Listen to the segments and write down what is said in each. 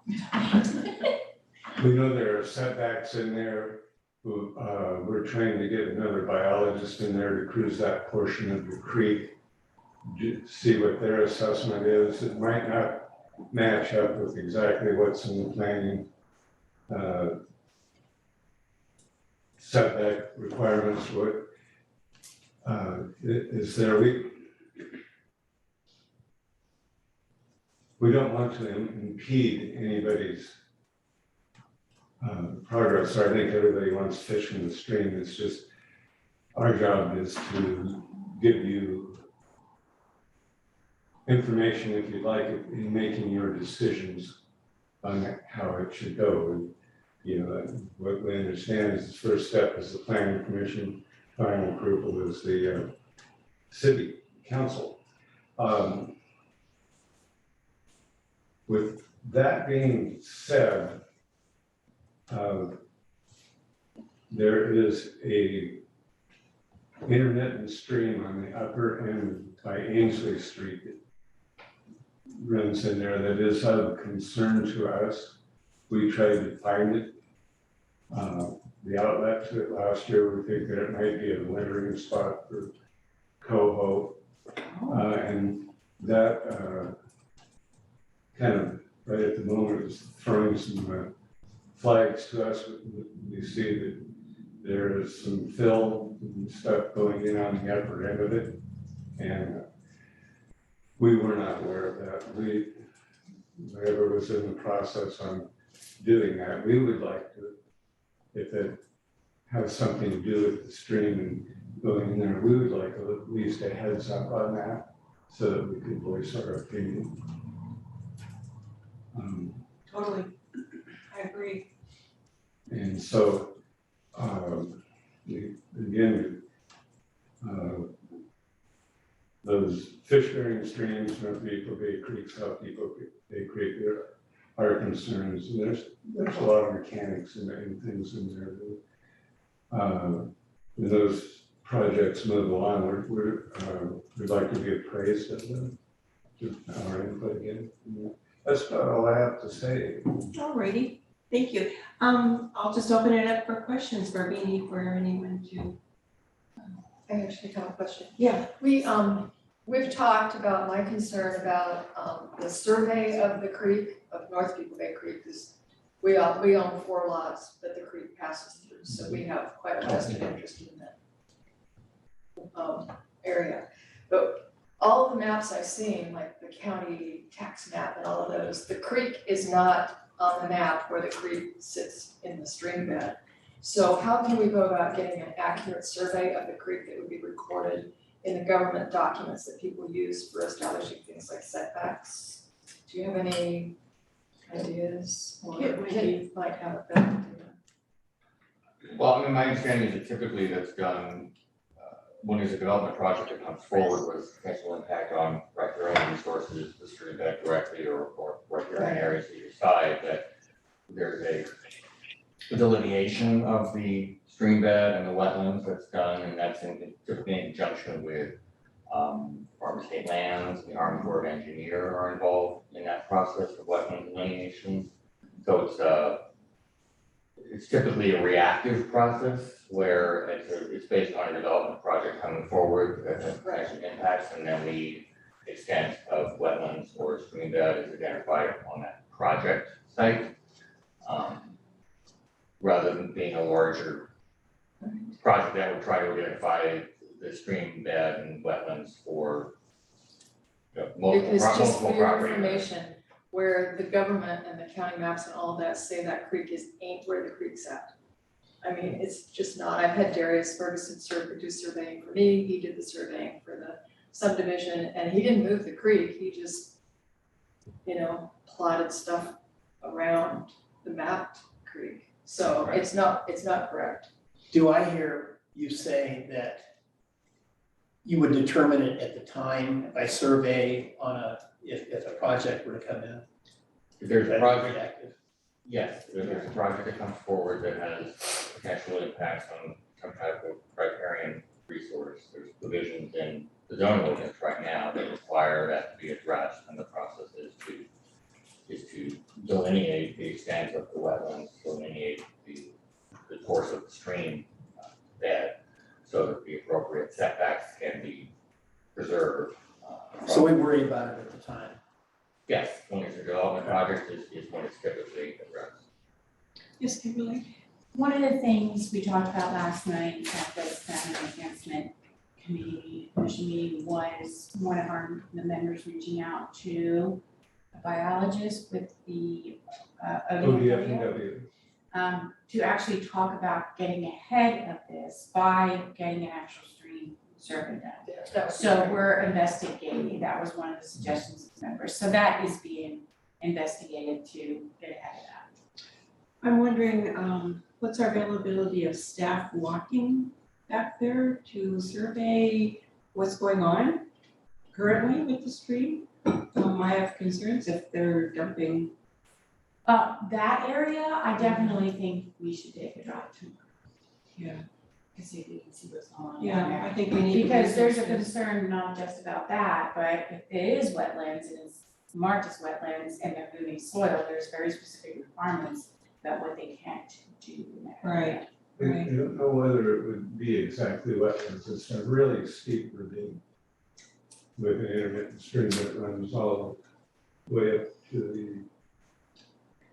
We know there are setbacks in there. We're trying to get another biologist in there to cruise that portion of the creek, see what their assessment is. It might not match up with exactly what's in the planning setback requirements. What is there? We don't want to impede anybody's progress. So I think everybody wants fish in the stream. It's just our job is to give you information, if you'd like, in making your decisions on how it should go. And you know, what we understand is the first step is the planning commission, final approval is the city council. With that being said, there is a intermittent stream on the upper end by Ainsley Street that runs in there that is of concern to us. We tried to find it. The outlet to it last year, we think that it might be a wintering spot for coho. And that kind of right at the moment is throwing some flags to us. We see that there is some fill and stuff going in on the upper end of it. And we were not aware of that. Whoever was in the process on doing that, we would like to, if it has something to do with the stream and going in there, we would like at least a heads up on that so that we could voice our opinion. Totally, I agree. And so, again, those fish-bearing streams, North Depot Bay Creek, South Depot Bay Creek, there are concerns. And there's a lot of mechanics and things in there. When those projects move along, we'd like to be appraised of them. Just our input again. That's about all I have to say. Alrighty, thank you. I'll just open it up for questions for Beanie, for anyone to. I actually have a question. Yeah. We've talked about my concern about the survey of the creek, of North Depot Bay Creek, because we own 4 lots that the creek passes through, so we have quite a vested interest in that area. But all of the maps I've seen, like the county tax map and all of those, the creek is not on the map where the creek sits in the stream bed. So how can we go about getting an accurate survey of the creek that would be recorded in the government documents that people use for establishing things like setbacks? Do you have any ideas, or Kit might have a better idea? Well, I mean, my understanding is that typically that's done when there's a development project that comes forward with potential impact on riparian resources, the stream bed directly or riparian areas to your side, that there's a delineation of the stream bed and the wetlands that's done, and that's typically in conjunction with Department of State Lands and the Army Corps of Engineers are involved in that process of wetland delineation. So it's typically a reactive process where it's based on a development project coming forward that has potential impacts, and then the extent of wetlands or stream bed is identified on that project site, rather than being a larger project that would try to identify the stream bed and wetlands for multiple Because just for your property owners. information, where the government and the county maps and all of that say that creek ain't where the creek's at. I mean, it's just not. I've had Darius Ferguson do surveying for me, he did the surveying for the subdivision, and he didn't move the creek, he just, plotted stuff around the mapped creek. So Right. it's not correct. Do I hear you say that you would determine it at the time by survey on if a project were to come in? If there's a That'd be project, active. yes, if there's a project that comes forward that has potential impacts on some type of riparian resource, there's provisions in the zoning ordinance right now that require that to be addressed, and the process is to delineate the extent of the wetlands, delineate the course of the stream bed, so that the appropriate setbacks can be preserved. So we worry about it at the time. Yes, when it's a development project is when it's typically addressed. Yes, Kimberly? One of the things we talked about last night at the salmon enhancement committee, commission meeting, was one of the members reaching out to a biologist with the ODFW. to actually talk about getting ahead of this by getting an actual stream survey done. That was So we're investigating, that was one of the suggestions of members, so that is being investigated to get ahead of that. I'm wondering, what's our availability of staff walking back there to survey what's going on currently with the stream? I have concerns if they're dumping. That area, I definitely think we should take a drive to. Yeah. To see if we can see what's going on down Yeah, there. I think we need to. Because there's a research this. concern not just about that, but if it is wetlands and it's marked as wetlands and they're moving soil, there's very specific requirements about what they can't do in that area. Right. I don't know whether it would be exactly wetlands, it's a really steep ravine with an intermittent stream that runs all the way up to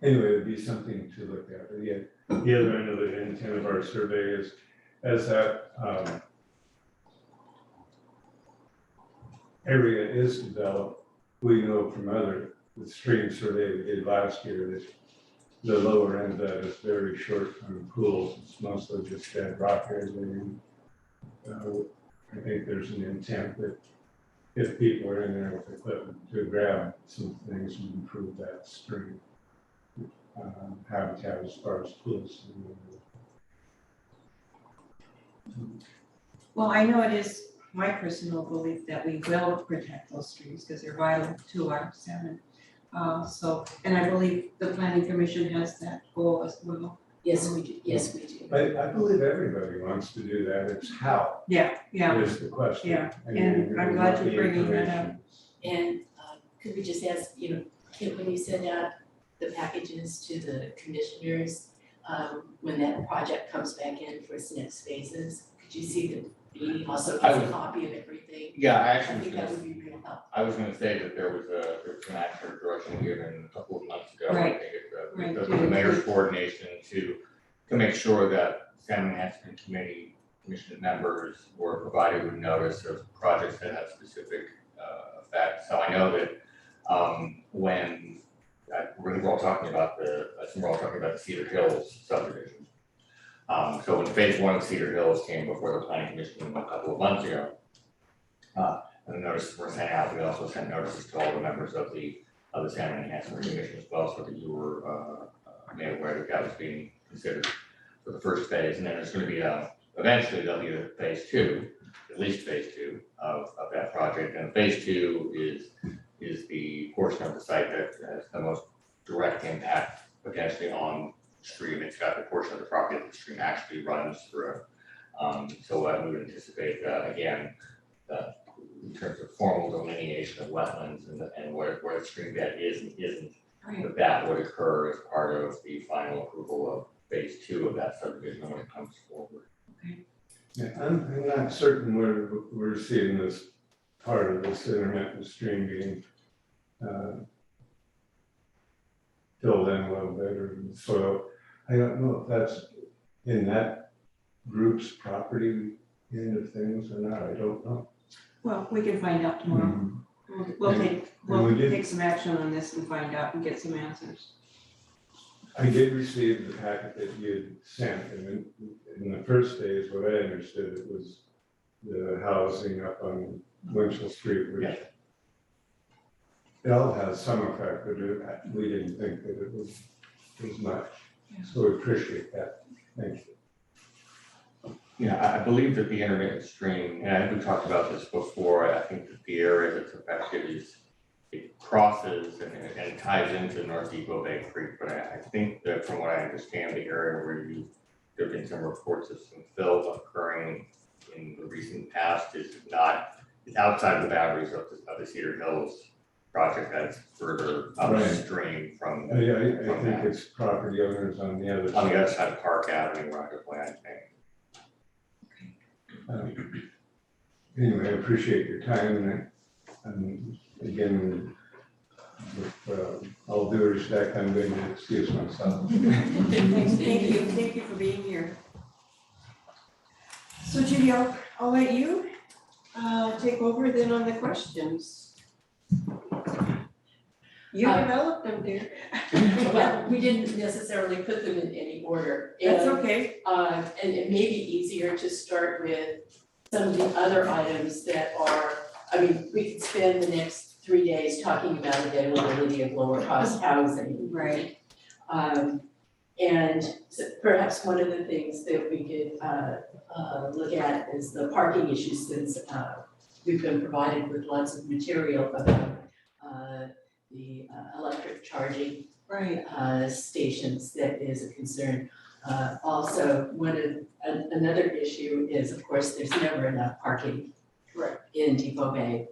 the, anyway, it'd be something to look at. But yeah, the other end of the intent of our survey is, as that area is developed, we know from other, the stream survey we did last year, that the lower end of that is very short on pools, it's mostly just dead rock area. I think there's an intent that if people are in there with equipment to grab some things and improve that stream habitat as far as pools. Well, I know it is my personal belief that we will protect those streams because they're vital to our salmon. And I believe the planning commission has that goal as well. Yes, we do, yes, we do. I believe everybody wants to do that, it's how Yeah, is the question. Yeah, and I'm glad you're bringing that up. And could we just ask, Kit, when you send out the packages to the commissioners, when that project comes back in for its next phases, could you see the meeting also I gets a would- copy of everything? Yeah, I I actually was think gonna that would be real helpful. I was gonna say that there was an action or direction given a couple of months ago, I Right. think, Right, the to mayor's include- coordination to make sure that salmon enhancement commission members were provided with notice of projects that have specific effects. So I know that when we're all talking about the Cedar Hills subdivision. So when phase one of Cedar Hills came before the planning commission a couple of months ago, and the notices were sent out, we also sent notices to all the members of the Salmon Enhancement Commission as well, so that you were made aware that that was being considered for the first phase, and then there's gonna be eventually there'll be a phase two, at least phase two of that project, and phase two is the portion of the site that has the most direct impact potentially on the stream. It's got the portion of the property that the stream actually runs through. So we would anticipate again, in terms of formal delineation of wetlands and where the stream bed is and isn't, Right. that would occur as part of the final approval of phase two of that subdivision when it comes forward. Yeah, I'm not certain we're seeing this part of this intermittent stream being filled in a little bit or soil. I don't know if that's in that group's property end of things or not, I don't know. Well, we can find out tomorrow. Mm-hmm. We'll we did- take some action on this and find out and get some answers. I did receive the packet that you had sent, and in the first phase, what I understood, it was the housing up on Winchell Street, which it all has some effect, but we didn't think that it was as much. So we appreciate that. Thank you. Yeah, I believe that the intermittent stream, and I think we talked about this before, I think that the area that's affected is it crosses and ties into North Depot Bay Creek, but I think that from what I understand, the area where there have been some reports of some fill occurring in the recent past is outside the boundaries of the Cedar Hills project that's further Right. upstream from, I think it's property owners on the other on the side. other side of Park Avenue, Rocket Plant. Anyway, I appreciate your time and again, with all due respect, I'm going to excuse myself. Thank you for being here. So Judy, I'll let you take over then on the questions. You Uh, developed them, dear. Well, we didn't necessarily put them in any order. That's And, okay. and it may be easier to start with some of the other items that are, I mean, we could spend the next 3 days talking about availability of lower cost housing. Right. And so perhaps one of the things that we could look at is the parking issues, since we've been provided with lots of material about the electric charging Right. stations that is a concern. Also, another issue is, of course, there's never enough parking in Depot Bay.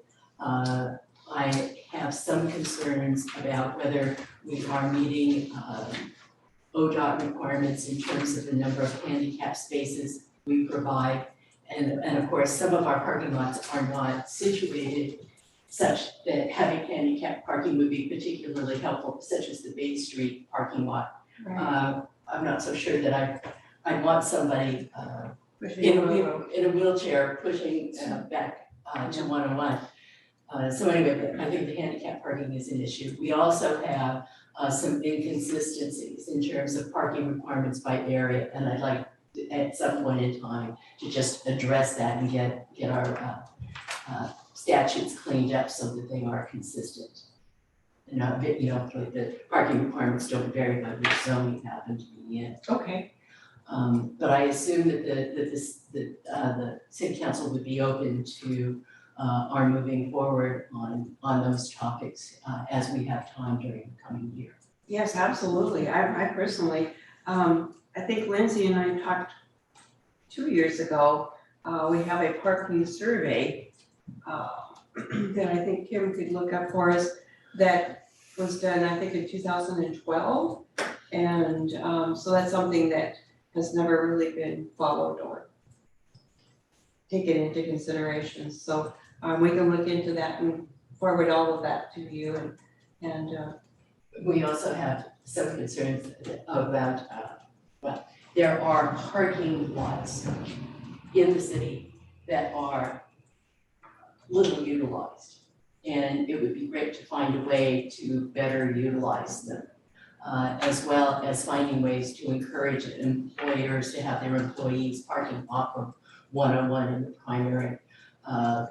I have some concerns about whether we are meeting ODOT requirements in terms of the number of handicap spaces we provide. And of course, some of our parking lots are not situated such that having handicap parking would be particularly helpful, such as the Bay Street parking lot. Right. I'm not so sure that I want somebody Pushing in a a wheelchair pushing back to 101. So anyway, but I think the handicap parking is an issue. We also have some inconsistencies in terms of parking requirements by area, and I'd like at some point in time to just address that and get our statutes cleaned up so that they are consistent. And not, the parking requirements don't vary by which zone you happen to be in. Okay. But I assume that the city council would be open to our moving forward on those topics as we have time during the coming year. Yes, absolutely. I personally, I think Lindsay and I talked 2 years ago. We have a parking survey that I think Kim could look up for us that was done, I think, in 2012. And so that's something that has never really been followed or taken into consideration. So we can look into that and forward all of that to you and We also have some concerns about, well, there are parking lots in the city that are little utilized. And it would be great to find a way to better utilize them, as well as finding ways to encourage employers to have their employees parking off of 101 in the primary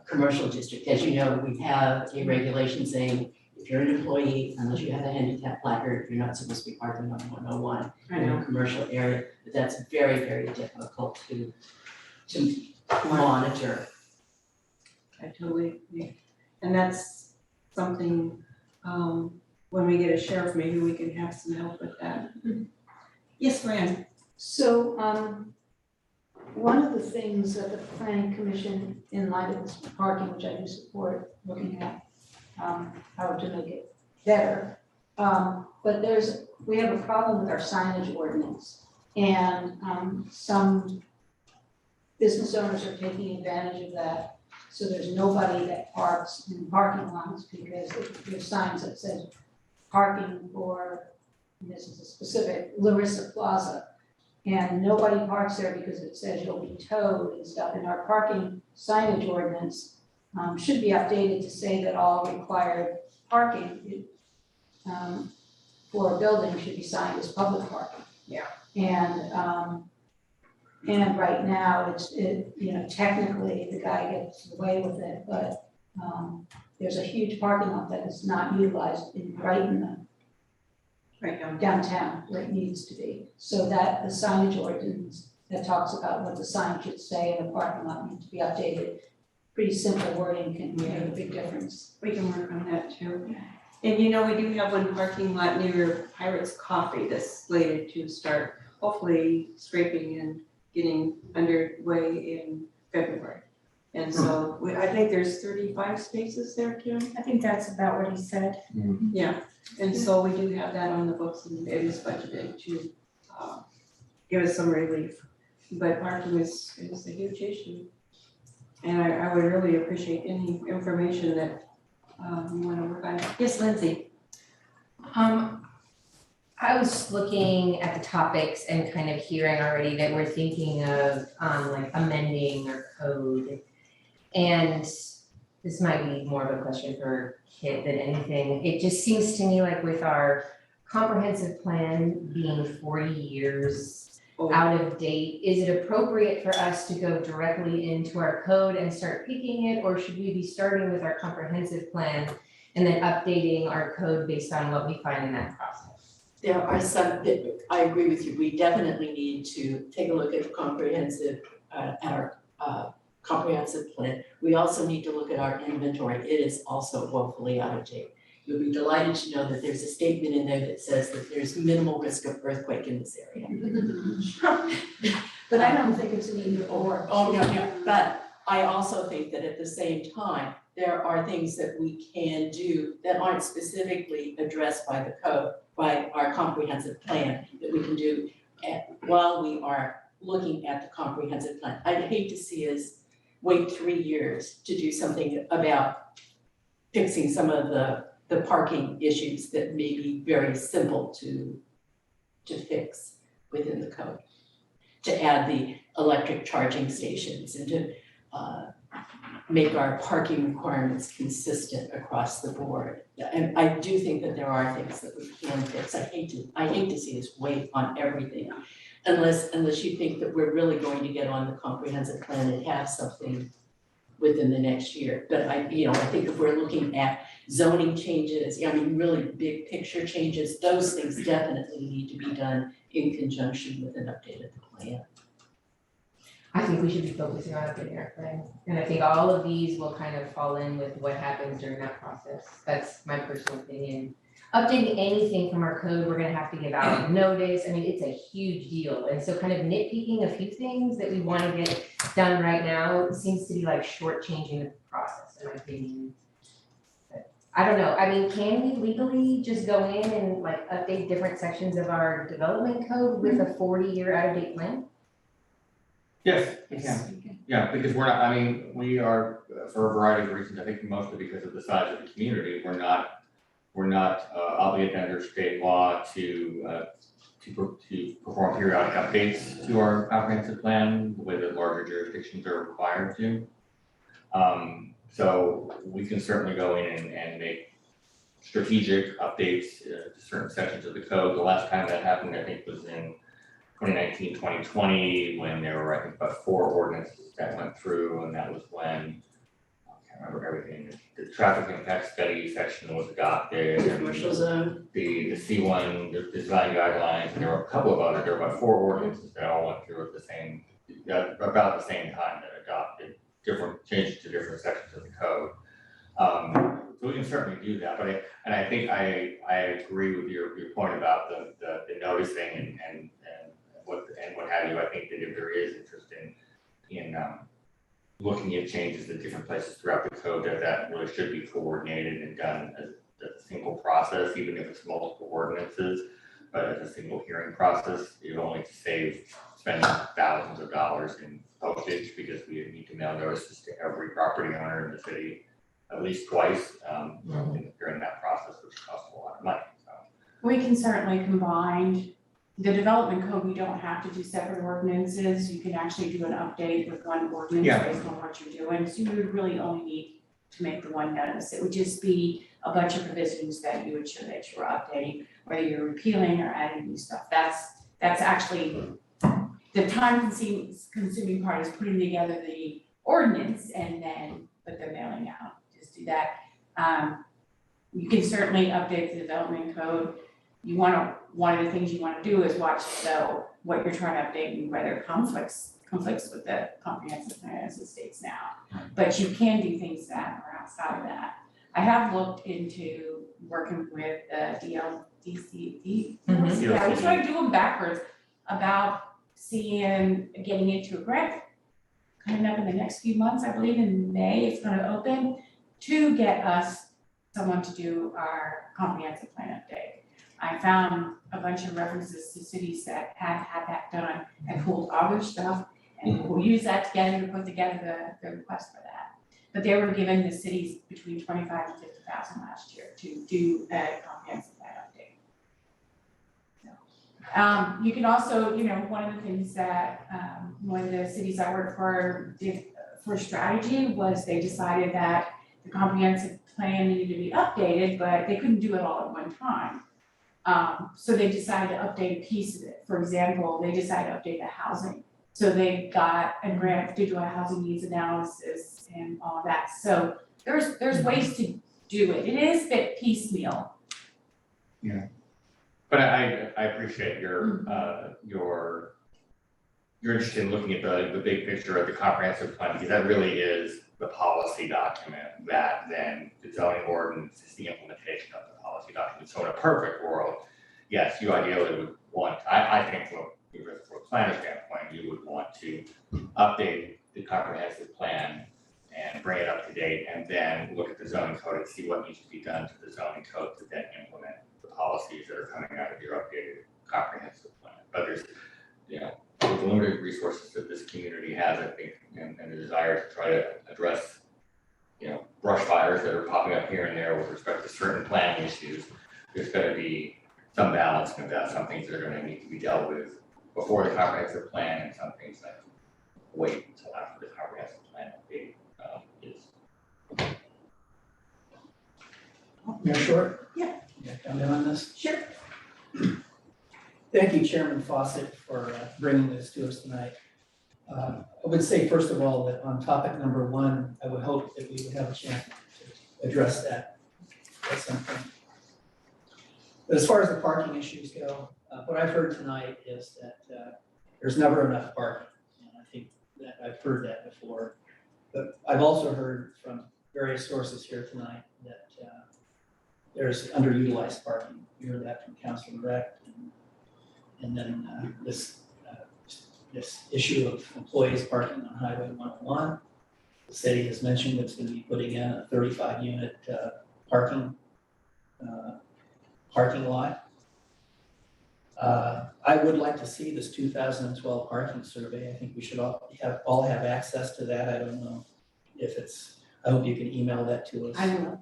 commercial district. As you know, we have a regulation saying if you're an employee, unless you have a handicap placard, you're not supposed to be parking on 101 in a commercial area. But that's very, very difficult to monitor. I totally agree. And that's something, when we get a sheriff, maybe we can have some help with that. Yes, Fran? So, one of the things that the planning commission, in light of this parking, which I do support, looking at, how to make it better. But we have a problem with our signage ordinance. And, some business owners are taking advantage of that. So there's nobody that parks in parking lots because there's signs that says parking for, and this is a specific, Larissa Plaza. And nobody parks there because it says you'll be towed and stuff. And our parking signage ordinance should be updated to say that all required parking for a building should be signed as public parking. Yeah. And right now, technically, the guy gets away with it, but there's a huge parking lot that is not utilized right in the downtown where it needs to be. So that the signage ordinance that talks about what the sign should say in the parking lot needs to be updated. Pretty simple wording can make a big difference. We can work on that too. And we do have one parking lot near Pirates Coffee that's slated to start, hopefully scraping and getting underway in February. And so I think there's 35 spaces there, Kim. I think that's about what he said. Yeah, and so we do have that on the books and it is budgeted to give us some relief. But parking is a huge issue. And I would really appreciate any information that you wanna work on. Yes, Lindsay? I was looking at the topics and kind of hearing already that we're thinking of like amending our code. And this might be more of a question for Kit than anything. It just seems to me like with our comprehensive plan being 40 years out of date, is it appropriate for us to go directly into our code and start picking it? Or should we be starting with our comprehensive plan and then updating our code based on what we find in that process? There are some, I agree with you, we definitely need to take a look at the comprehensive, at our comprehensive plan. We also need to look at our inventory, it is also woefully out of date. You'll be delighted to know that there's a statement in there that says that there's minimal risk of earthquake in this area. But I don't think it's an either or. Oh, no, but I also think that at the same time, there are things that we can do that aren't specifically addressed by the code, by our comprehensive plan, that we can do while we are looking at the comprehensive plan. I'd hate to see us wait 3 years to do something about fixing some of the parking issues that may be very simple to fix within the code. To add the electric charging stations and to make our parking requirements consistent across the board. And I do think that there are things that we can fix. I hate to see us wait on everything unless you think that we're really going to get on the comprehensive plan and have something within the next year. But I think if we're looking at zoning changes, I mean, really big picture changes, those things definitely need to be done in conjunction with an updated plan. I think we should be focusing on updating our plan. And I think all of these will kind of fall in with what happens during that process. That's my personal opinion. Updating anything from our code, we're gonna have to give out notice. I mean, it's a huge deal. And so kind of nitpicking a few things that we wanna get done right now seems to be like shortchanging the process, in my opinion. But I don't know. I mean, can we legally just go in and like update different sections of our development code with a 40-year out-of-date plan? Yes, we can. Yeah, because we're not, I mean, we are, for a variety of reasons, I think mostly because of the size of the community, we're not obligated under state law to perform periodic updates to our comprehensive plan, the way that larger jurisdictions are required to. So we can certainly go in and make strategic updates to certain sections of the code. The last time that happened, I think, was in 2019, 2020, when there were, I think, about 4 ordinances that went through, and that was when, I can't remember everything, the traffic impact study section was adopted. The commercial zone. The C1, the design guidelines, and there were a couple of others, there were about 4 ordinances that all went through at about the same time, that adopted different changes to different sections of the code. So we can certainly do that, but I think I agree with your point about the noticing and what have you. I think that if there is interest in looking at changes at different places throughout the code, that really should be coordinated and done as a single process, even if it's multiple ordinances, but as a single hearing process, you're only to save spending thousands of dollars in postage, because we need to mail notices to every property owner in the city at least twice during that process, which costs a lot of money. So. We can certainly combine the development code. We don't have to do separate ordinances. You can actually do an update with one ordinance based on what you're doing. So you would really only need to make the one notice. It would just be a bunch of provisions that you would show that you're updating, whether you're repealing or adding new stuff. That's actually the time consuming part, is putting together the ordinance and then put the mailing out. Just do that. You can certainly update the development code. One of the things you wanna do is watch what you're trying to update and whether it conflicts with the comprehensive plan as it states now. But you can do things that are outside of that. I have looked into working with the DLCD. Yeah, I was trying to do them backwards about getting into a grant coming up in the next few months, I believe in May, it's gonna open to get us someone to do our comprehensive plan update. I found a bunch of references to cities that have had that done and pulled all their stuff, and we'll use that together to put together the request for that. But they were given the cities between 25 and 50,000 last year to do a comprehensive plan update. So, you can also, one of the things that, one of the cities I worked for did for strategy was they decided that the comprehensive plan needed to be updated, but they couldn't do it all at one time. So they decided to update a piece of it. For example, they decided to update the housing. So they got a grant to do a housing needs analysis and all that. So there's ways to do it. It is a bit piecemeal. But I appreciate your you're interested in looking at the big picture of the comprehensive plan, because that really is the policy document that then the zoning ordinance is the implementation of the policy document. So in a perfect world, yes, you ideally would want, I think from a planner standpoint, you would want to update the comprehensive plan and bring it up to date, and then look at the zoning code and see what needs to be done to the zoning code to then implement the policies that are coming out of your updated comprehensive plan. But there's, with the limited resources that this community has, I think, and the desire to try to address, brush fires that are popping up here and there with respect to certain planning issues, there's gonna be some balancing of that, some things that are gonna need to be dealt with before the comprehensive plan, and some things that wait until after the comprehensive plan update is. Mayor Short? Yeah. Yeah, come in on this? Sure. Thank you, Chairman Fawcett, for bringing this to us tonight. I would say, first of all, that on topic number one, I would hope that we would have a chance to address that at some point. But as far as the parking issues go, what I've heard tonight is that there's never enough parking. And I think that I've heard that before. But I've also heard from various sources here tonight that there's underutilized parking. We heard that from Councilor Recht, and then this issue of employees parking on Highway 101. The city has mentioned it's going to be putting in a 35-unit parking lot. I would like to see this 2012 parking survey. I think we should all have access to that. I don't know if it's, I hope you can email that to us. I will.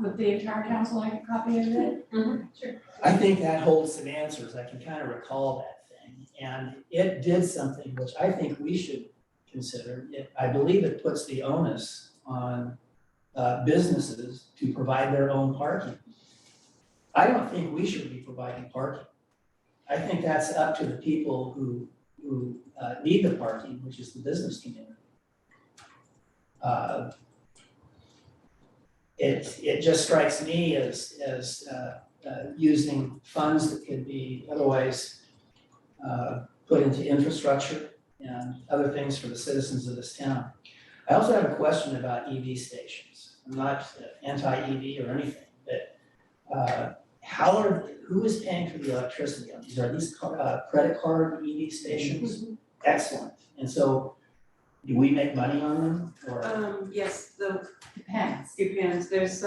With the entire council, like a copy of it? Sure. I think that holds some answers. I can kind of recall that thing. And it did something which I think we should consider. I believe it puts the onus on businesses to provide their own parking. I don't think we should be providing parking. I think that's up to the people who need the parking, which is the business community. It just strikes me as using funds that could be otherwise put into infrastructure and other things for the citizens of this town. I also have a question about EV stations. I'm not anti-EV or anything, but who is paying for the electricity on these? Are these credit card EV stations? Excellent. And so do we make money on them or? Yes, Depends. depends. There's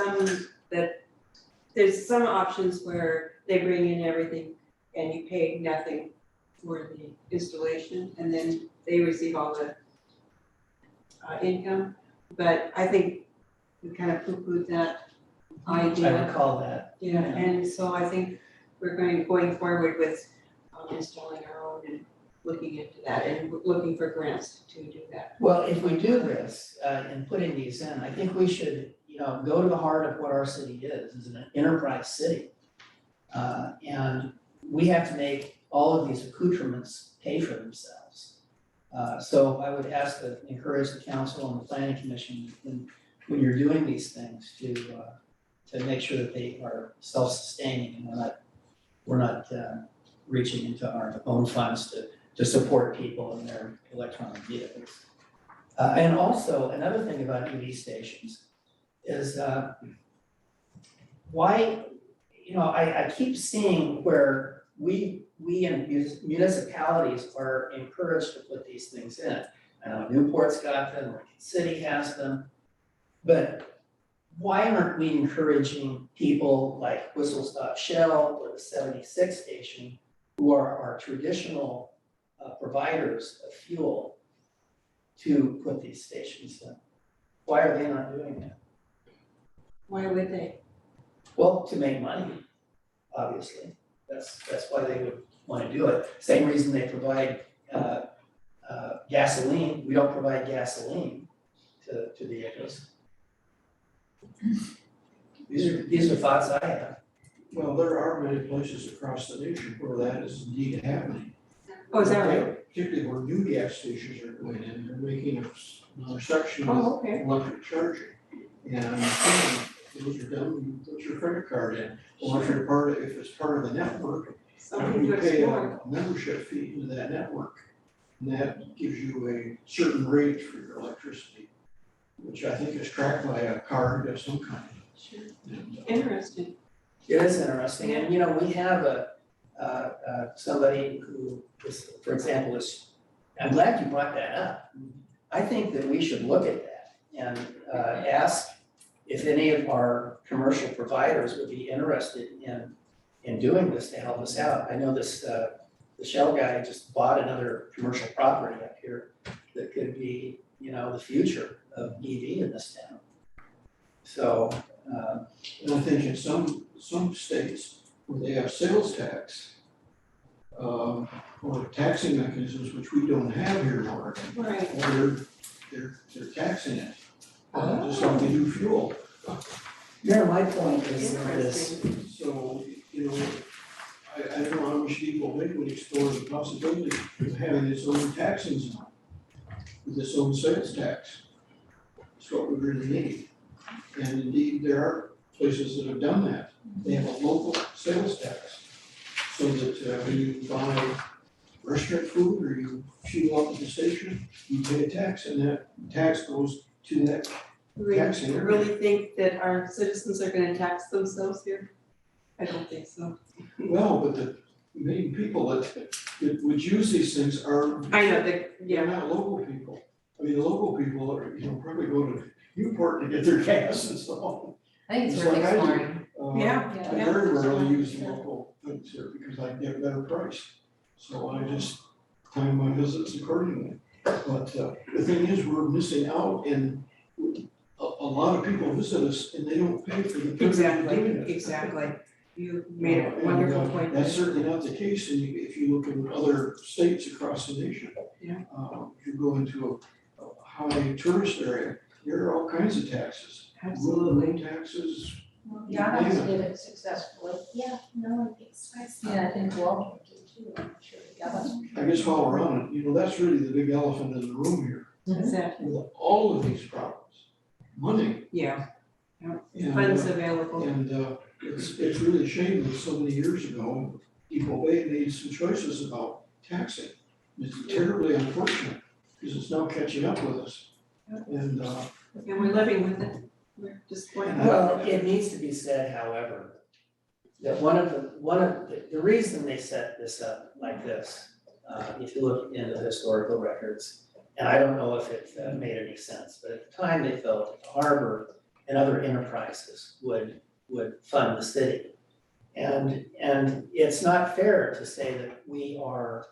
some options where they bring in everything and you pay nothing for the installation, and then they receive all the income. But I think we kind of poo-pooed that idea. I recall that. Yeah, and so I think we're going forward with installing our own and looking into that and looking for grants to do that. Well, if we do this and putting these in, I think we should, go to the heart of what our city is an enterprise city. And we have to make all of these accoutrements pay for themselves. So I would encourage the council and the planning commission when you're doing these things to make sure that they are self-sustaining and we're not reaching into our own funds to support people in their electronic vehicles. And also another thing about EV stations is why, I keep seeing where we in municipalities are encouraged to put these things in. I know Newport's got them, Lincoln City has them. But why aren't we encouraging people like Whistle Stop Shell or the 76 station, who are our traditional providers of fuel, to put these stations in? Why are they not doing that? Why would they? Well, to make money, obviously. That's why they would want to do it. Same reason they provide gasoline. We don't provide gasoline to vehicles. These are thoughts I have. Well, there are many places across the nation where that is indeed happening. Oh, is that right? Particularly where new gas stations are going in, they're making another section with Oh, okay. electric charging. And those are done, you put your credit card in, or if it's part of the network, Something to you pay explore. a membership fee into that network. And that gives you a certain rate for your electricity, which I think is tracked by a card of some kind. Sure. And, Interesting. It is interesting, and we have somebody who is, for example, I'm glad you brought that up. I think that we should look at that and ask if any of our commercial providers would be interested in doing this to help us out. I know this, the Shell guy just bought another commercial property up here that could be, the future of EV in this town. So, And I think in some states where they have sales tax, or taxing mechanisms, which we don't have here in Oregon, Right. they're taxing it, just like they do fuel. Mayor, my point is this. Interesting. So, I don't know how much Depot Lake would explore the possibility of having its own taxing zone with its own sales tax. That's what we really need. And indeed, there are places that have done that. They have a local sales tax. So that when you buy restaurant food or you fuel up at the station, you pay a tax and that tax goes to that. We Taxing. really think that our citizens are gonna tax themselves here? I don't think so. Well, but the main people that would use these things are. I know, They're yeah, not local people. I mean, the local people are, probably go to Newport to get their gas and so on. I think it's It's worth like I do. exploring. Yeah. I very rarely use the local things here because I get a better price. So I just time my visits accordingly. But the thing is, we're missing out and a lot of people visit us and they don't pay for the privilege of doing it. exactly. You made a And, wonderful point. That's certainly not the case if you look in other states across the nation. Yeah. If you go into a high tourist area, there are all kinds of taxes. Absolutely. Room taxes. Yamaha did it successfully. Yeah, no one thinks twice. Yeah, I think Walton did too, I'm sure the government. I guess while we're on it, that's really the big elephant in the room here. Exactly. With all of these problems, money. Yeah, And, funds available. And it's really a shame that so many years ago, Depot Bay made some choices about taxing. It's terribly unfortunate, because it's now catching up with us. And, And we're living with it. We're just going. Well, it needs to be said, however, that one of the reason they set this up like this, if you look into the historical records, and I don't know if it made any sense, but at the time they felt that the harbor and other enterprises would fund the city. And it's not fair to say that we are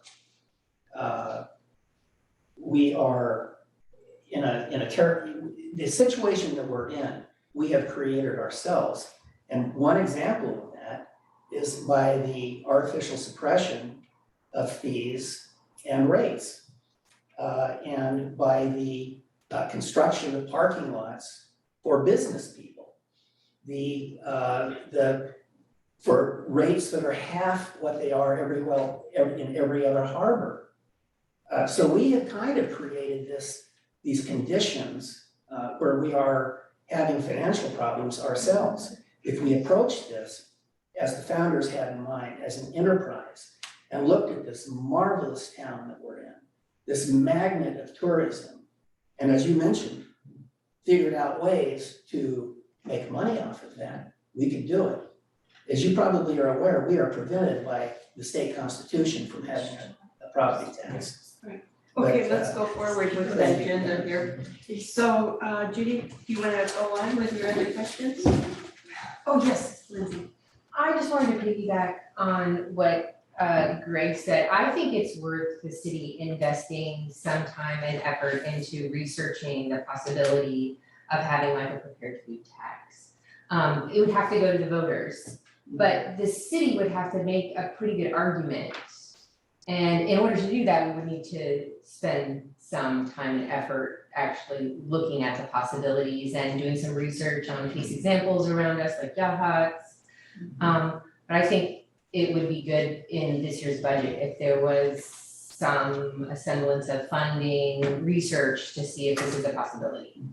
the situation that we're in, we have created ourselves. And one example of that is by the artificial suppression of fees and rates. And by the construction of parking lots for business people. For rates that are half what they are in every other harbor. So we have kind of created these conditions where we are having financial problems ourselves. If we approach this, as the founders had in mind, as an enterprise, and looked at this marvelous town that we're in, this magnet of tourism, and as you mentioned, figured out ways to make money off of that, we could do it. As you probably are aware, we are prevented by the state constitution from having a property tax. Right. Okay, But, let's go forward with the agenda here. So, Judy, do you wanna go on with your other questions? Oh, yes, Lindsay. I just wanted to piggyback on what Greg said. I think it's worth the city investing some time and effort into researching the possibility of having like a prepared food tax. It would have to go to the voters, but the city would have to make a pretty good argument. And in order to do that, we would need to spend some time and effort actually looking at the possibilities and doing some research on case examples around us, like Yahats. But I think it would be good in this year's budget if there was some semblance of funding, research to see if this is a possibility.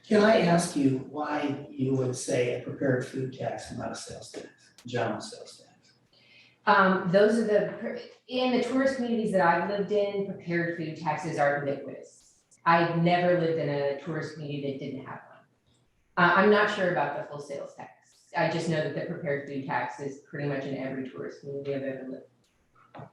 Can I ask you why you would say a prepared food tax and not a sales tax, general sales tax? Those are in the tourist communities that I've lived in, prepared food taxes are ubiquitous. I've never lived in a tourist community that didn't have one. I'm not sure about the full sales tax. I just know that the prepared food tax is pretty much in every tourist community I've ever lived.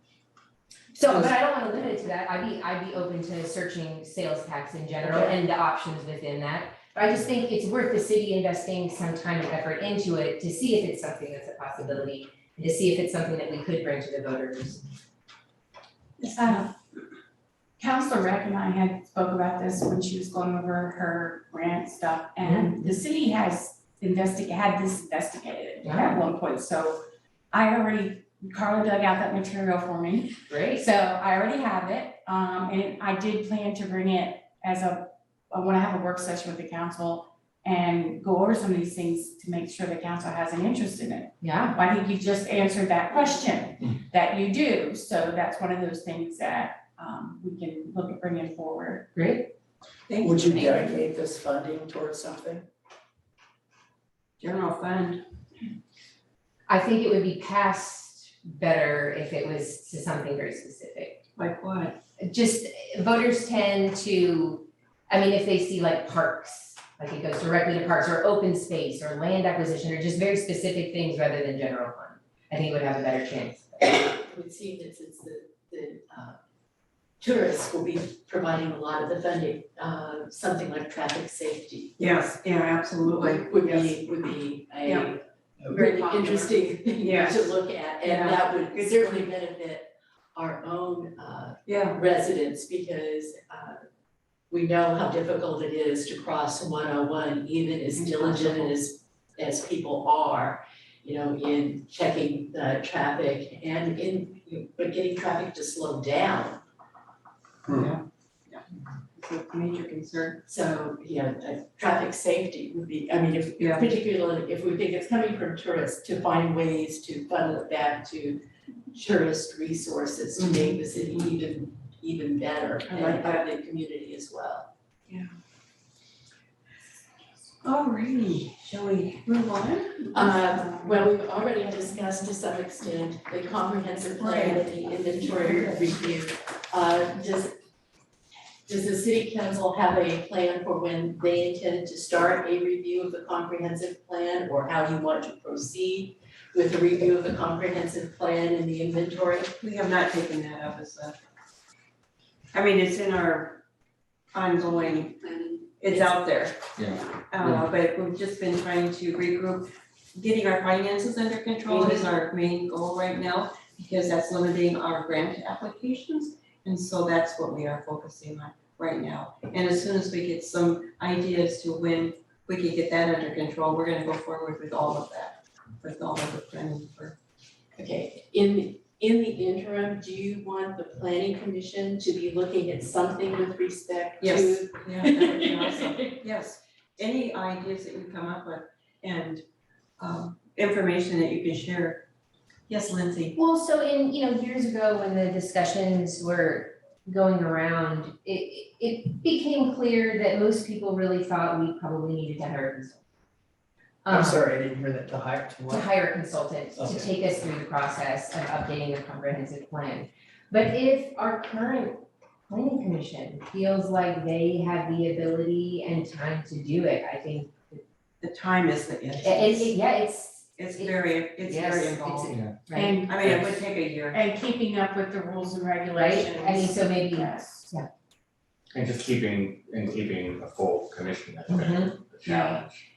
So, but I don't wanna limit it to that. I'd be open to searching sales tax in general and the options within that. But I just think it's worth the city investing some time and effort into it to see if it's something that's a possibility, and to see if it's something that we could bring to the voters. Councilor Reck and I had spoke about this when she was going over her grant stuff, and the city has had this investigated at one point, so Carla dug out that material for me. Great. So I already have it, and I did plan to bring it I wanna have a work session with the council and go over some of these things to make sure the council has an interest in it. Yeah. I think you just answered that question, that you do, so that's one of those things that we can look at bringing forward. Great. Thank Would you you. dedicate this funding towards something? General fund. I think it would be passed better if it was to something very specific. Like what? Just voters tend to, if they see like parks, like it goes directly to parks or open space or land acquisition or just very specific things rather than general fund. I think it would have a better chance. It would seem that since the tourists will be providing a lot of the funding, something like traffic safety. Yes, yeah, absolutely. Would be Yeah. a really interesting thing Yes. to look at, and Yeah. that would certainly benefit our own Yeah, residents, because we know how difficult it is to cross 101, even as diligent as people are, in checking the traffic and but getting traffic to slow down. it's a major concern. So, traffic safety would be, Yeah. particularly if we think it's coming from tourists, to find ways to funnel it back to tourist resources to make the city even better I like and help the community as well. Alrighty, shall we move on? Well, we've already discussed to some extent the comprehensive plan and the inventory review. Does the city council have a plan for when they intend to start a review of the comprehensive plan, or how you want to proceed with the review of the comprehensive plan and the inventory? We have not taken that up as it's in our ongoing, it's out there. Yeah. But we've just been trying to regroup. Getting our finances under control is our main goal right now, because that's limiting our grant applications. And so that's what we are focusing on right now. And as soon as we get some ideas to when we can get that under control, we're gonna go forward with all of that, with all of the planning for. Okay, in the interim, do you want the planning commission to be looking at something with respect to? Yes. Yeah, that would be awesome. Yes, any ideas that you come up with and information that you can share. Yes, Lindsay. Well, so years ago when the discussions were going around, it became clear that most people really thought we probably needed to hire a consultant. I'm sorry, I didn't hear that, to To what? hire a consultant to Okay. take us through the process of updating the comprehensive plan. But if our current planning commission feels like they have the ability and time to do it, I think The time is the issue. it's very Yes, involved. Right, And, I mean, it would take a year. and keeping up with the rules and right, regulations. I mean, so maybe, Yes. And just keeping a full commission, that's been Mhm. the challenge.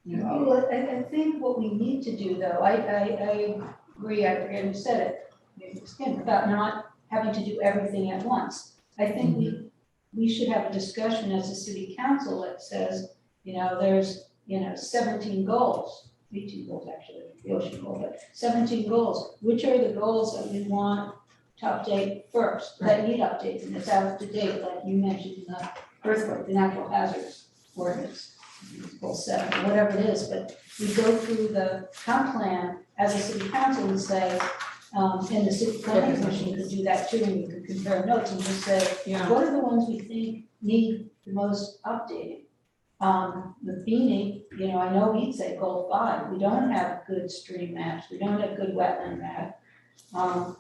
Well, I think what we need to do though, I agree, I forget who said it, maybe it was Kim, about not having to do everything at once. I think we should have a discussion as a city council that says, there's, 17 goals, 18 goals actually, the ocean goal, but 17 goals. Which are the goals that we want to update first, that need updates, and it's out to date, like you mentioned, the earthquake, the natural hazards ordinance, goal 7, whatever it is, but we go through the comp plan as a city council and say, and the city planning commission could do that too, and we could compare notes and just say, Yeah, what are the ones we think need the most updating? With Beanie, I know he'd say goal 5, we don't have good stream maps, we don't have good wetland map. I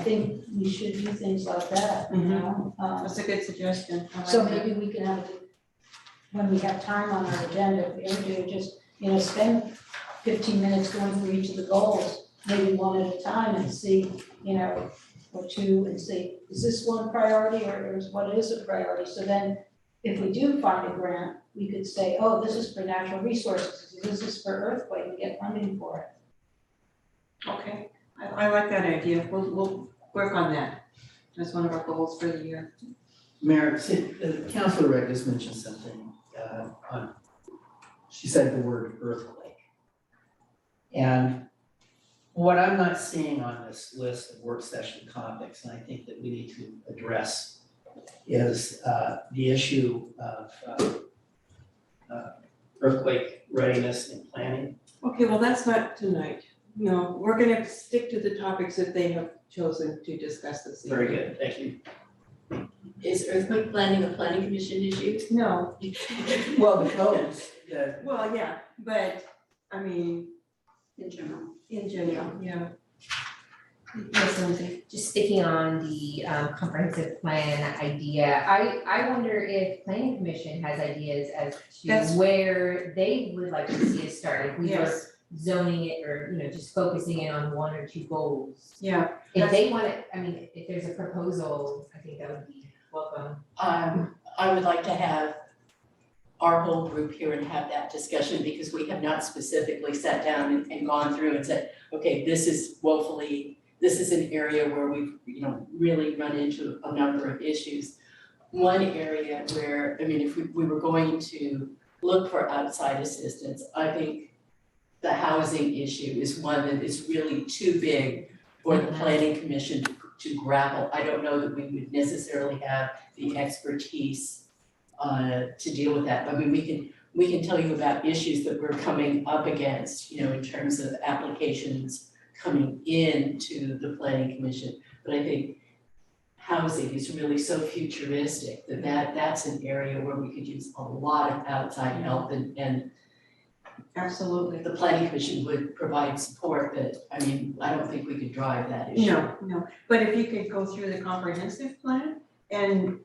think we should do things like that, that's a good suggestion. I like so that. maybe we can have, when we have time on our agenda, if we ever do, just, spend 15 minutes going through each of the goals, maybe one at a time and see, or two, and see, is this one priority or is what is a priority? So then, if we do find a grant, we could say, oh, this is for natural resources, this is for earthquake, and get funding for it. Okay, I like that idea, we'll work on that. That's one of our goals for the year. Mayor, Councilor Red just mentioned something, she said the word earthquake. And what I'm not seeing on this list of work session topics, and I think that we need to address, is the issue of earthquake readiness and planning. Okay, well, that's not tonight. No, we're gonna stick to the topics that they have chosen to discuss this evening. Very good, thank you. Is earthquake planning a planning commission issue? No, Well, the codes, well, yeah, but, I mean, In general. in general, yeah. Yes, Lindsay. just sticking on the comprehensive plan idea, I wonder if planning commission has ideas as That's- to where they would like to see us start, if we were Yes, zoning it or, just focusing in on 1 or 2 goals. yeah, If they want it, I mean, if there's a proposal, I think that would be welcome. I would like to have our whole group here and have that discussion because we have not specifically sat down and gone through and said, okay, this is an area where we've, really run into a number of issues. One area where, if we were going to look for outside assistance, I think the housing issue is one that is really too big for the planning commission to grapple. I don't know that we would necessarily have the expertise to deal with that. We can tell you about issues that we're coming up against, in terms of applications coming into the planning commission. But I think housing is really so futuristic that's an area where we could use a lot of outside help and absolutely. the planning commission would provide support, but I don't think we could drive that issue. No, but if you could go through the comprehensive plan and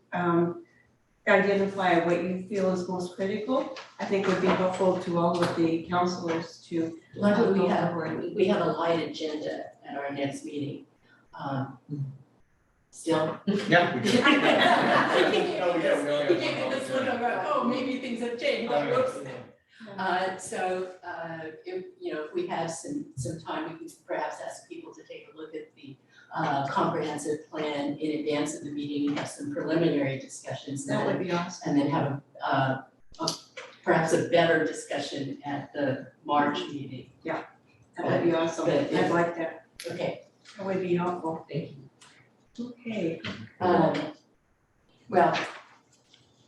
identify what you feel is most critical, I think would be helpful to all of the councilors to Why don't go we have, forward. we have a light agenda at our next meeting. Still? Yeah, we do. No, we do. We only have You gave me one this public look, I'm hearing. like, oh, maybe things have changed, Oh, yeah. whoops. If we have some time, we can perhaps ask people to take a look at the comprehensive plan in advance of the meeting and have some preliminary discussions. That would be awesome. And then have perhaps a better discussion at the March meeting. That would be awesome. But if- I'd like that. Okay, That would be helpful. Thank you. Okay. well,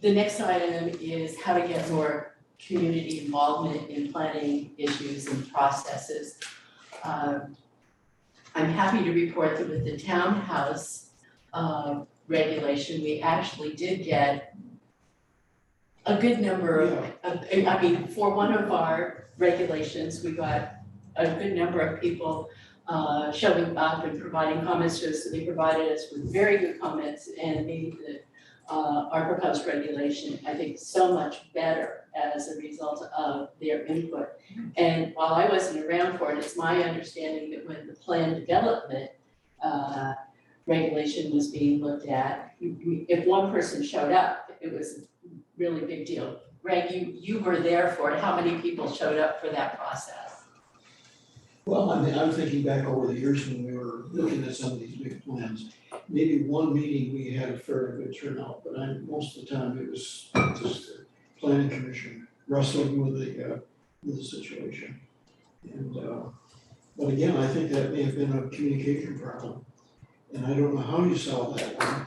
the next item is how to get more community involvement in planning issues and processes. I'm happy to report that with the townhouse regulation, we actually did get a good number of, for one of our regulations, we got a good number of people showing up and providing comments to us. So they provided us with very good comments and made our proposed regulation, I think, so much better as a result of their input. And while I wasn't around for it, it's my understanding that when the plan development regulation was being looked at, if one person showed up, it was a really big deal. Greg, you were there for it. How many people showed up for that process? Well, I mean, I'm thinking back over the years when we were looking at some of these big plans. Maybe one meeting we had a fairly good turnout, but most of the time it was just the planning commission wrestling with the situation. And, but again, I think that may have been a communication problem. And I don't know how you solve that one.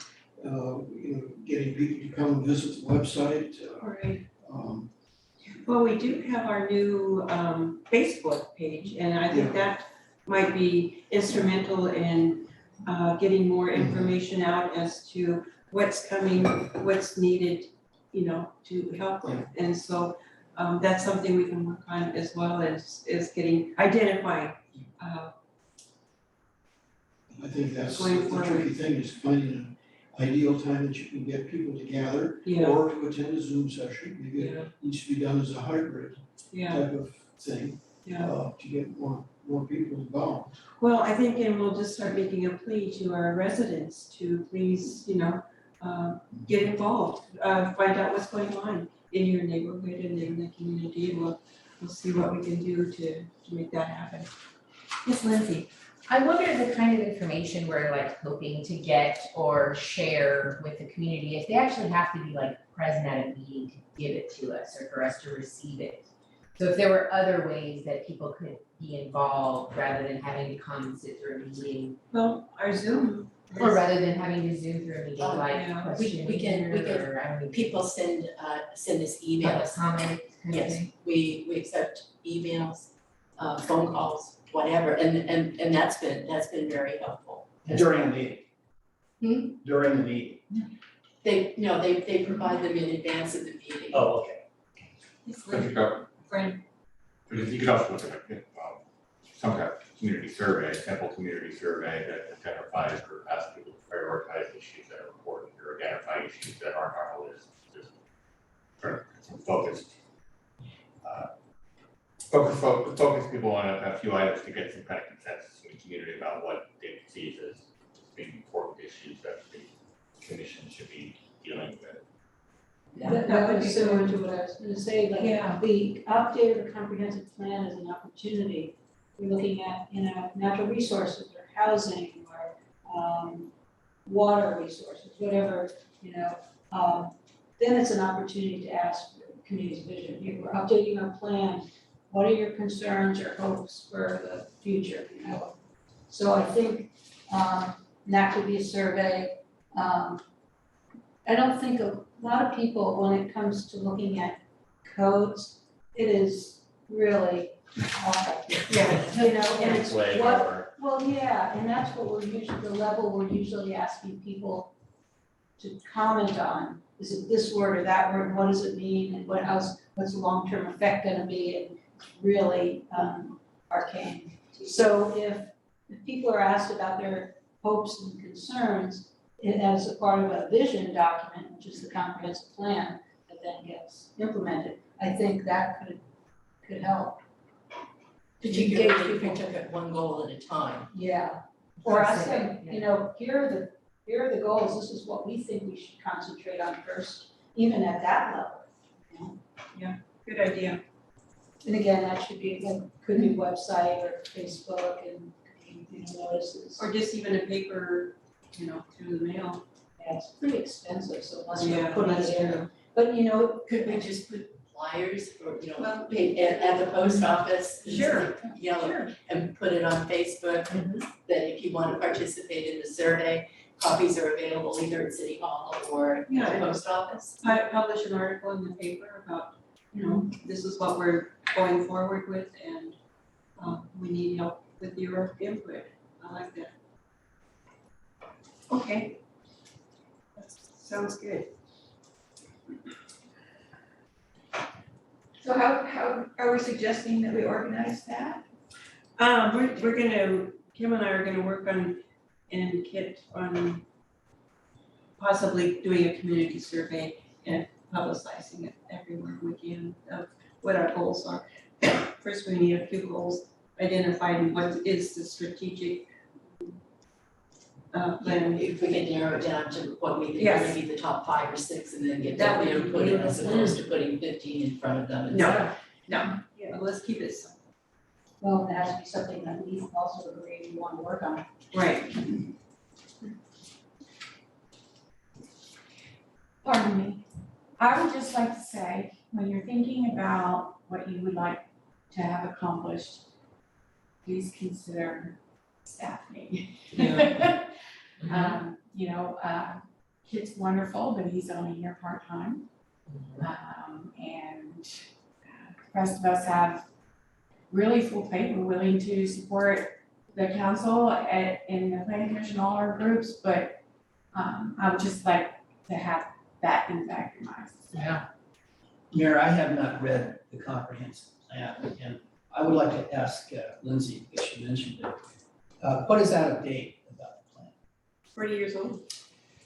Getting people to come and visit the website, Right. Well, we do have our new Facebook page, and I think that might be instrumental in getting more information out as to what's coming, what's needed, to help them. And so that's something we can work on as well as identifying. I think that's Going the forward. tricky thing is finding an ideal time that you can get people to gather Yeah. or to attend a Zoom session. Maybe Yeah. it needs to be done as a hybrid Yeah, type of thing, yeah. to get more people involved. Well, I think, and we'll just start making a plea to our residents to please, get involved, find out what's going on in your neighborhood and in the community. We'll see what we can do to make that happen. Yes, Lindsay? I wonder the kind of information we're like hoping to get or share with the community, if they actually have to be like present at a meeting to give it to us or for us to receive it. So if there were other ways that people could be involved rather than having to come and sit through a meeting, Well, our Zoom. or rather than having to Zoom through a meeting, Yeah. like questioning We can- or I don't know, People send us public emails. comment kind of Yes, thing. we accept emails, phone calls, whatever, and that's been very helpful. During the meeting. Hmm? During the meeting. They provide them in advance of the meeting. Oh, okay. Yes, Could you go, Fran. because you could also look at some kind of community survey, a simple community survey that identifies or asks people to prioritize issues that are important or identify issues that aren't on the list. Just sort of some focused, focus people on a few items to get some kind of consensus in the community about what they perceive as being important issues that the commission should be dealing with. That was similar to what I was gonna say, like, Yeah. the update of the comprehensive plan is an opportunity. We're looking at, natural resources or housing or, water resources, whatever, then it's an opportunity to ask for the community's vision. Here, we're updating our plan, what are your concerns or hopes for the future, So I think, that could be a survey. I don't think a lot of people, when it comes to looking at codes, it is really hard. Yeah. And it's Way what, over. well, yeah, and that's what we're usually, the level we're usually asking people to comment on. Is it this word or that word, what does it mean, and what's the long-term effect gonna be, and really arcane. So if people are asked about their hopes and concerns, as a part of a vision document, which is the comprehensive plan that then gets implemented, I think that could help. Particularly if we took it one goal at a time. Yeah, or ask them, here are the goals, this is what we think we should concentrate on first, even at that level. Good idea. And again, that could be website or Facebook and, notices. Or just even a paper, through the mail. Yeah, it's pretty expensive, so unless you Yeah, put that's it in. true. But Could we just put flyers or, Well, at the post office? Sure. Sure. And put it on Facebook, Mm-hmm. that if you want to participate in the survey, copies are available either at City Hall or at the Yeah. post office. Publish an article in the paper about, this is what we're going forward with, and we need help with your input. I like that. Okay. That sounds good. So how are we suggesting that we organize that? We're gonna, Kim and I are gonna work on, and Kit on possibly doing a community survey and publicizing it everywhere we can of what our goals are. First, we need a few goals identified and what is the strategic plan. If we could narrow it down to what we think are Yes. gonna be the top 5 or 6 and then get That that would there be put in as beautiful. opposed to putting 15 in front of them and No. stuff. No, let's keep it simple. Well, it has to be something that we also agree we want to work on. Right. Pardon me. I would just like to say, when you're thinking about what you would like to have accomplished, please consider staffing. Kit's wonderful, but he's only here part-time. And the rest of us have really full plate. We're willing to support the council in the planning commission, all our groups, but I would just like to have that in fact in mind. Mayor, I have not read the comprehensive plan, and I would like to ask Lindsay, because she mentioned it. What is out of date about the plan? 40 years old.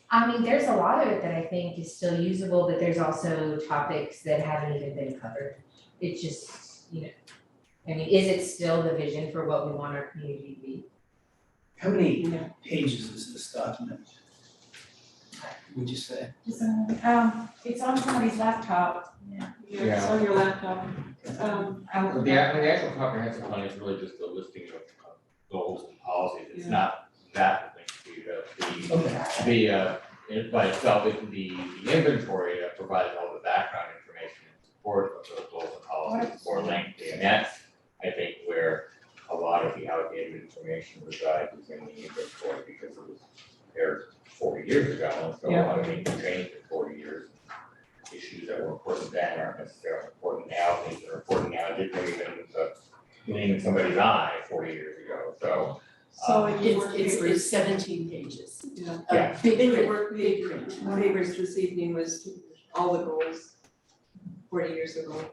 I mean, there's a lot of it that I think is still usable, but there's also topics that haven't even been covered. It's just, I mean, is it still the vision for what we want our community to be? How many pages is this document? Would you say? It's on somebody's laptop. Yeah, it's on your laptop. Well, the actual comprehensive plan is really just a listing of goals and policies, it's Yeah. not that lengthy, by itself, the inventory that provides all the background information in support of those goals and policies is more lengthy, and that's, I think, where a lot of the outdated information resides is in the inventory, because it was prepared 40 years ago, and so a lot of things have changed in 40 years. Issues that were important then aren't necessarily important now, things that are important now didn't even gleam in somebody's eye 40 years ago, so. So in your work It's papers, 17 pages. yeah. Yeah. Big In your print, work big print. papers this evening was all the goals 40 years ago.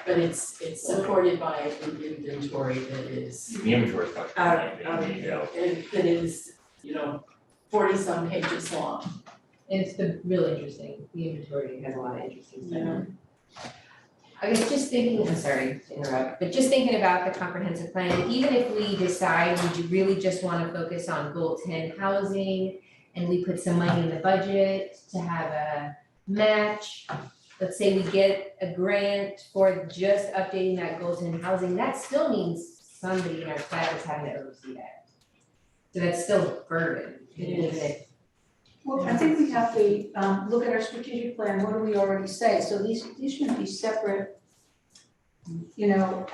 But it's supported by an inventory that is, The inventory is much Out more of detailed. that is, 40-some pages long. And it's real interesting, the inventory has a lot of interesting stuff. Yeah. I was just thinking, I'm sorry to interrupt, but just thinking about the comprehensive plan, even if we decide we really just wanna focus on goal 10 housing, and we put some money in the budget to have a match, let's say we get a grant for just updating that goal 10 housing, that still means somebody in our staff is having to oversee that. So that's still a burden, even if Well, I think we have to look at our strategic plan, what do we already say? So these shouldn't be separate,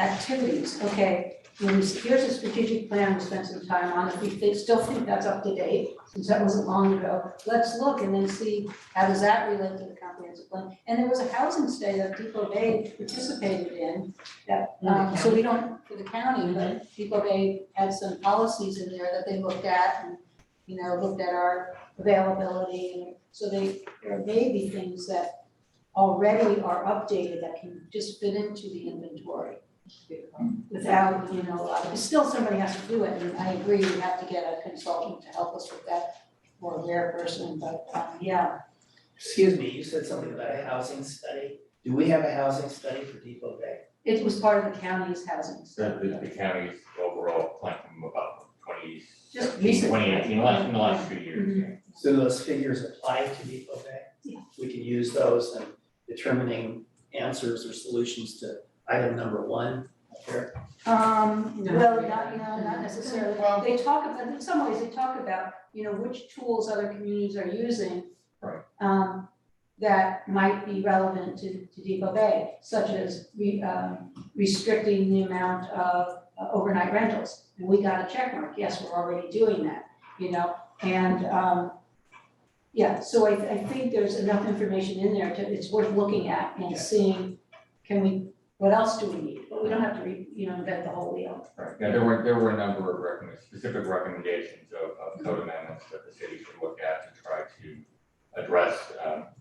activities, okay? Here's a strategic plan, we spent some time on it, we still think that's up to date, since that wasn't long ago. Let's look and then see, how does that relate to the comprehensive plan? And there was a housing study that Depot Bay participated in, that, so we don't, for the county, but Depot Bay had some policies in there that they looked at and, looked at our availability, and so there may be things that already are updated that can just fit into the inventory without, still somebody has to do it, and I agree, we have to get a consultant to help us with that, or a rare person, but, yeah. Excuse me, you said something about a housing study. Do we have a housing study for Depot Bay? It was part of the county's housing. The county's overall plan from about Just 2017, recently. 2018, in the last few years, yeah. So those figures apply to Depot Bay? Yeah. We can use those in determining answers or solutions to item number 1 up there. Well, not necessarily. They talk about, in some ways, they talk about, which tools other communities are using. Right. That might be relevant to Depot Bay, such as restricting the amount of overnight rentals. And we got a check mark, yes, we're already doing that, and, yeah, so I think there's enough information in there it's worth looking at and seeing, what else do we need? But we don't have to invent the whole wheel. Right, yeah, there were a number of specific recommendations of code amendments that the city should look at to try to address,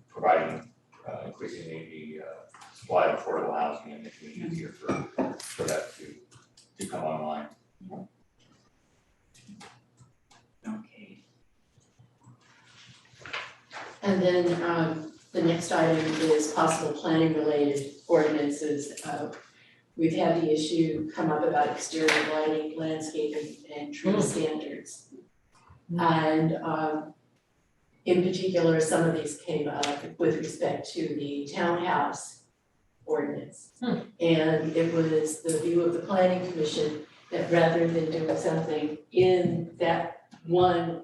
providing, increasing the supply of affordable housing and making it easier for that to come online. Okay. And next item is possible planning related ordinances. We've had the issue come up about exterior lighting, landscaping and tree standards. And in particular, some of these came up with respect to the townhouse ordinance. And it was the view of the planning commission that rather than doing something in that one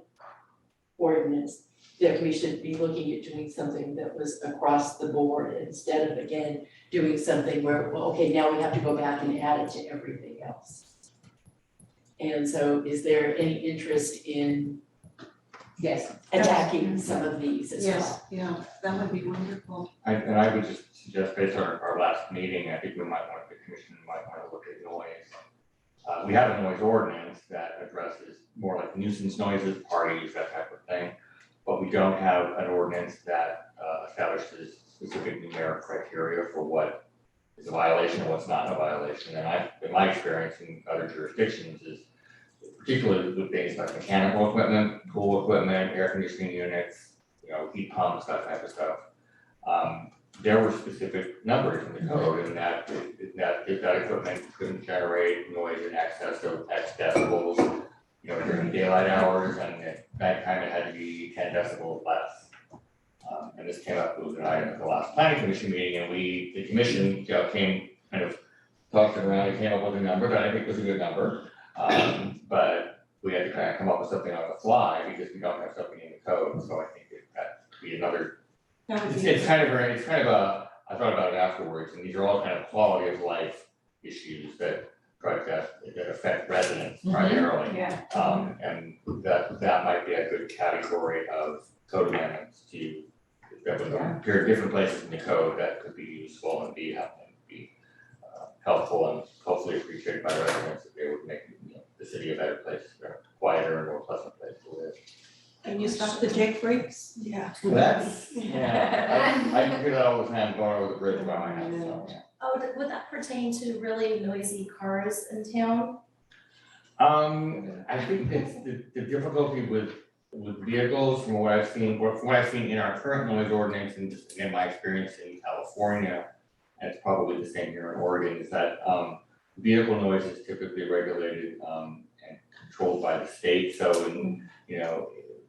ordinance, that we should be looking at doing something that was across the board instead of, again, doing something where, well, okay, now we have to go back and add it to everything else. And so is there any interest in Yes. attacking some of these as well? Yes, yeah, that would be wonderful. And I would just suggest, based on our last meeting, I think the commission might want to look at noise. We have a noise ordinance that addresses more like nuisance noises, parties, that type of thing. But we don't have an ordinance that establishes specific numeric criteria for what is a violation and what's not a violation. And in my experience in other jurisdictions is, particularly with things like mechanical equipment, pool equipment, air conditioning units, heat pumps, that type of stuff. There were specific numbers in the code, and that if that equipment couldn't generate noise in excess of X decibels, during daylight hours, and at nighttime it had to be 10 decibels less. And this came up with an item at the last planning commission meeting, and the commission came kind of talking around and came up with a number that I think was a good number. But we had to kind of come up with something on the fly because we don't have something in the code, so I think that could be another. It's kind of I thought about it afterwards, and these are all kind of quality of life issues that affect residents primarily. Yeah. And that might be a good category of code amendments that would appear in different places in the code that could be useful and be helpful and hopefully appreciated by residents, that they would make the city a better place, a quieter and more pleasant place to live. Can you stop the jake brakes? Yeah. I can hear that all the time going over the bridge by my house, so. Oh, would that pertain to really noisy cars in town? I think it's the difficulty with vehicles, from what I've seen in our current noise ordinance and just in my experience in California, and it's probably the same here in Oregon, is that vehicle noise is typically regulated and controlled by the state. So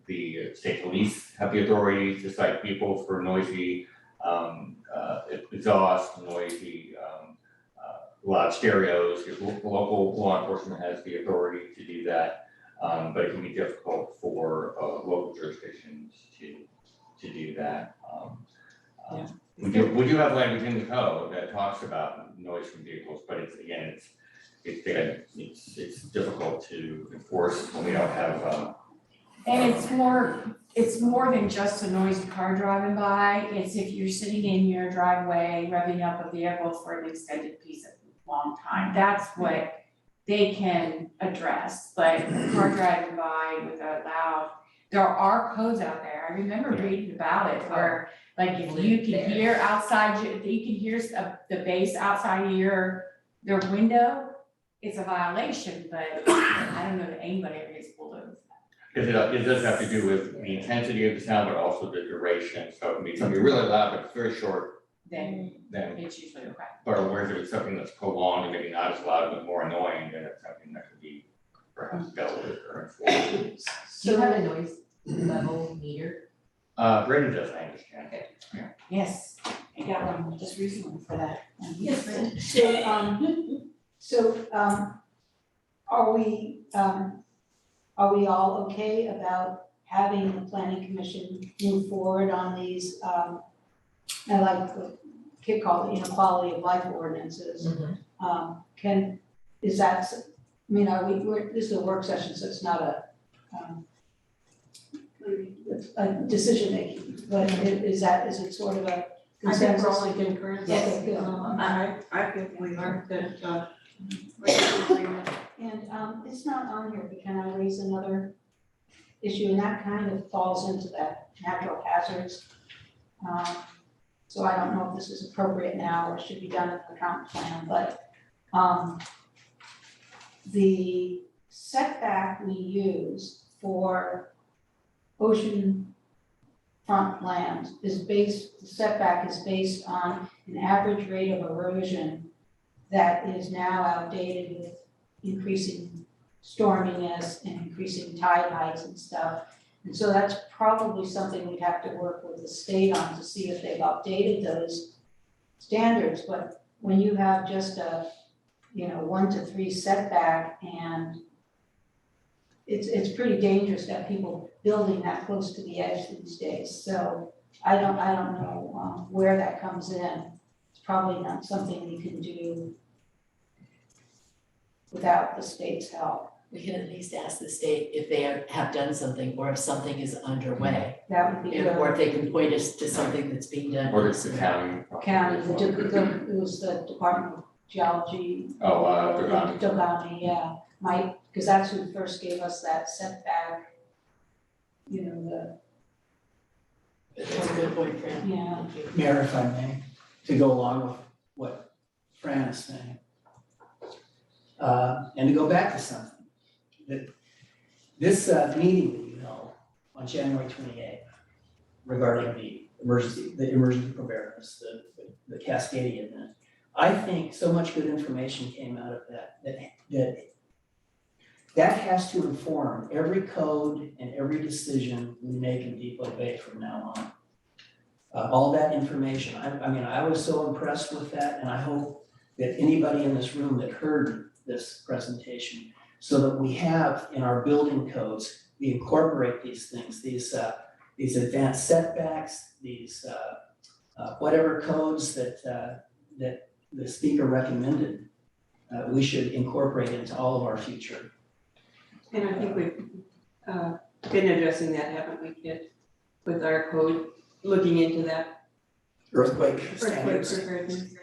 the state police have the authority to cite people for noisy exhaust, noisy loud stereos. Local law enforcement has the authority to do that, but it can be difficult for local jurisdictions to do that. We do have language in the code that talks about noise from vehicles, but it's difficult to enforce when we don't have. And it's more than just a noisy car driving by. It's if you're sitting in your driveway revving up a vehicle for an extended piece of long time. That's what they can address. But a car driving by with a loud, there are codes out there. I remember reading about it where like if you can hear outside, you can hear the bass outside of their window, it's a violation, but I don't know that anybody ever gets pulled over. It does have to do with the intensity of the sound, but also the duration. So it can be something really loud, but it's very short. Then it's usually okay. But whereas if it's something that's prolonged and maybe not as loud, but more annoying, then it's something that could be perhaps dealt with or enforced. Do you have a noise level meter? Brandon does, I understand. Okay. Yeah. Yes, I got one just recently for that. Yes, are we all okay about having the planning commission move forward on these, I like what Kit called it, quality of life ordinances? This is a work session, so it's not a decision making, but is it sort of a I think we're consensus? all in concurrence. Yes. Okay, good. I think we are that, we're in agreement. And it's not on here, but can I raise another issue? And that kind of falls into that natural hazards. So I don't know if this is appropriate now or should be done in the comp plan, but the setback we use for ocean front land is based, the setback is based on an average rate of erosion that is now outdated with increasing storminess and increasing tide heights and stuff. And so that's probably something we'd have to work with the state on to see if they've updated those standards. But when you have just a, 1 to 3 setback, and it's pretty dangerous to have people building that close to the edge these days. So I don't know where that comes in. It's probably not something we can do without the state's help. We can at least ask the state if they have done something or if something is underway. That would be Or good. if they can point us to something that's being done. Or it's the county. County, it was the Department of Geology. Oh, Dogami. Dogami, yeah, because that's who first gave us that setback. That's a good point, Fran. Yeah. Thank you. Mayor, if I may, to go along with what Fran is saying. And to go back to something, that this meeting that you held on January 28th regarding the emergency preparedness, the Cascadia event, I think so much good information came out of that has to inform every code and every decision we make in Depot Bay from now on. All that information, I was so impressed with that, and I hope that anybody in this room that heard this presentation, so that we have in our building codes, we incorporate these things, these advanced setbacks, these whatever codes that the speaker recommended, we should incorporate into all of our future. And I think we've been addressing that, haven't we, Kit? With our code, looking into that Earthquake earthquake standards. preparedness.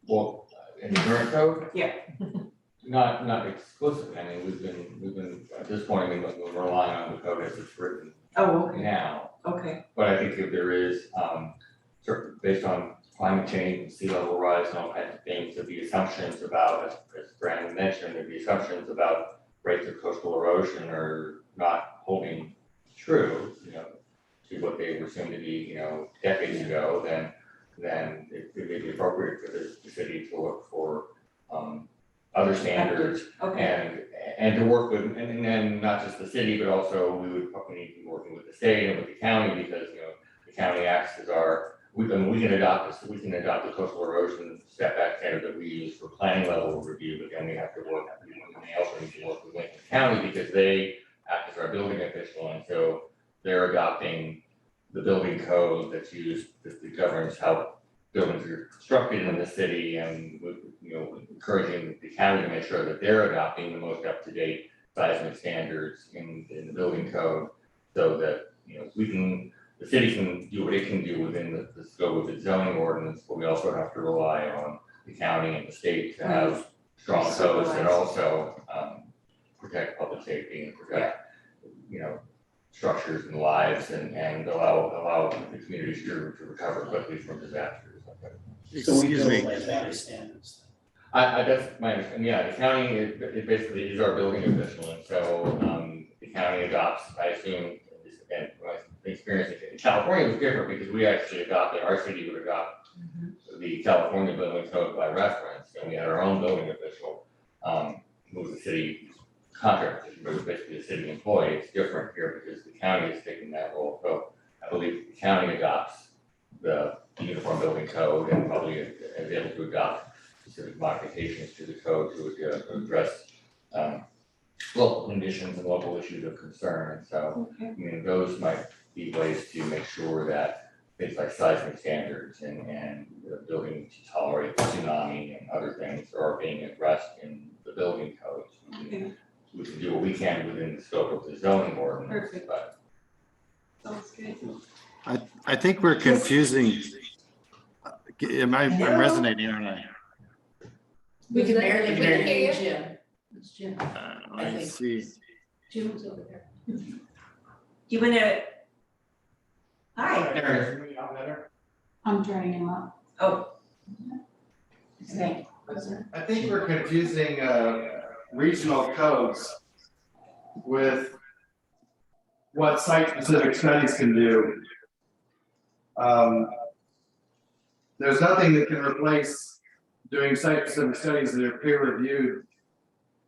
Well, in the current code? Yeah. Not explicitly, I mean, we've been, at this point, we're relying on the code as it's written Oh, okay, now. okay, But I think if there is, certain, based on climate change and sea level rise and all kinds of things, that the assumptions about, as Brandon mentioned, that the assumptions about rates of coastal erosion are not holding true, to what they were assumed to be, decades ago, then it may be appropriate for the city to look for, other standards okay, and to work with, and then not just the city, but also we need to be working with the state and with the county, because, the county acts as our, we can adopt the coastal erosion setback standard that we use for planning level review, but then we have to work, we may also need to work with Lincoln County, because they act as our building official, and so they're adopting the building code that's used, that governs how buildings are constructed in the city, and encouraging the county to make sure that they're adopting the most up-to-date seismic standards in the building code, so that, the city can do what it can do within the scope of its zoning ordinance, but we also have to rely on the county and the state to have strong codes that also protect public safety and protect, structures and lives, and allow the communities to recover quickly from disasters like that. So we Excuse build me. like better standards. That's my understanding, yeah, the county, it basically is our building official, and so, the county adopts, I assume, this again, my experience in California was different, because we actually adopted, our city would adopt the California building code by reference, and we had our own building official, who was the city contractor, but it was basically a city employee. It's different here because the county is taking that role, so I believe the county adopts the uniform building code and probably is able to adopt specific modifications to the code to address local conditions and local issues of concern. And so, okay, those might be ways to make sure that things like seismic standards and the building to tolerate tsunami and other things are being addressed in the building codes. okay, We can do what we can within the scope of the zoning ordinance, Perfect. but sounds good. I think we're confusing. I'm resonating, aren't I? We can barely We hear can you, hear Jim. It's Jim. I see. Jim's over there. Do you wanna? Hi, I'm turning him up. oh, Okay. I think we're confusing regional codes with what site-specific studies can do There's nothing that can replace doing site-specific studies that are peer-reviewed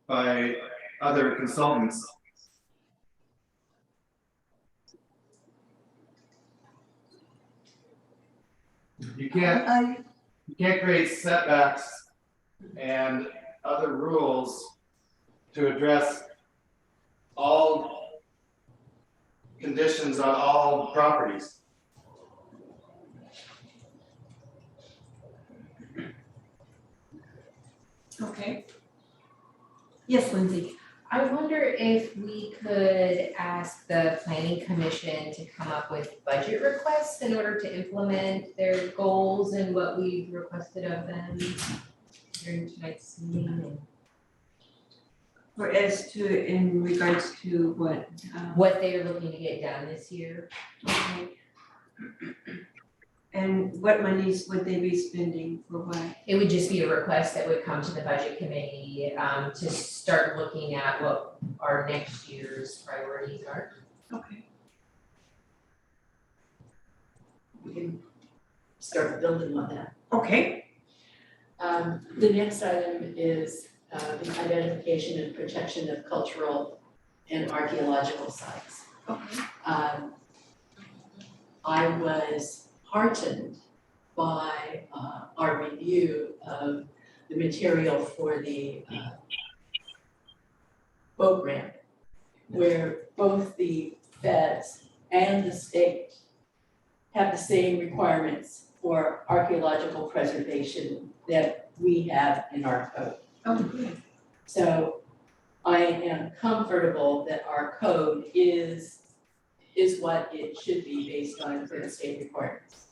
by other consultants. You can't create setbacks and other rules to address all conditions on all properties. Okay. Yes, Lindsay. I wonder if we could ask the planning commission to come up with budget requests in order to implement their goals and what we've requested of them during tonight's meeting. Or as to, in regards to what, What they are looking to get done this year. okay. And what monies would they be spending for what? It would just be a request that would come to the budget committee to start looking at what our next year's priorities are. Okay. We can start building on that. Okay. The next item is the identification and protection of cultural and archaeological sites. Okay. I was heartened by our review of the material for the boat ramp, where both the feds and the state have the same requirements for archaeological preservation that we have in our code. Oh, good. So I am comfortable that our code is what it should be based on current state requirements.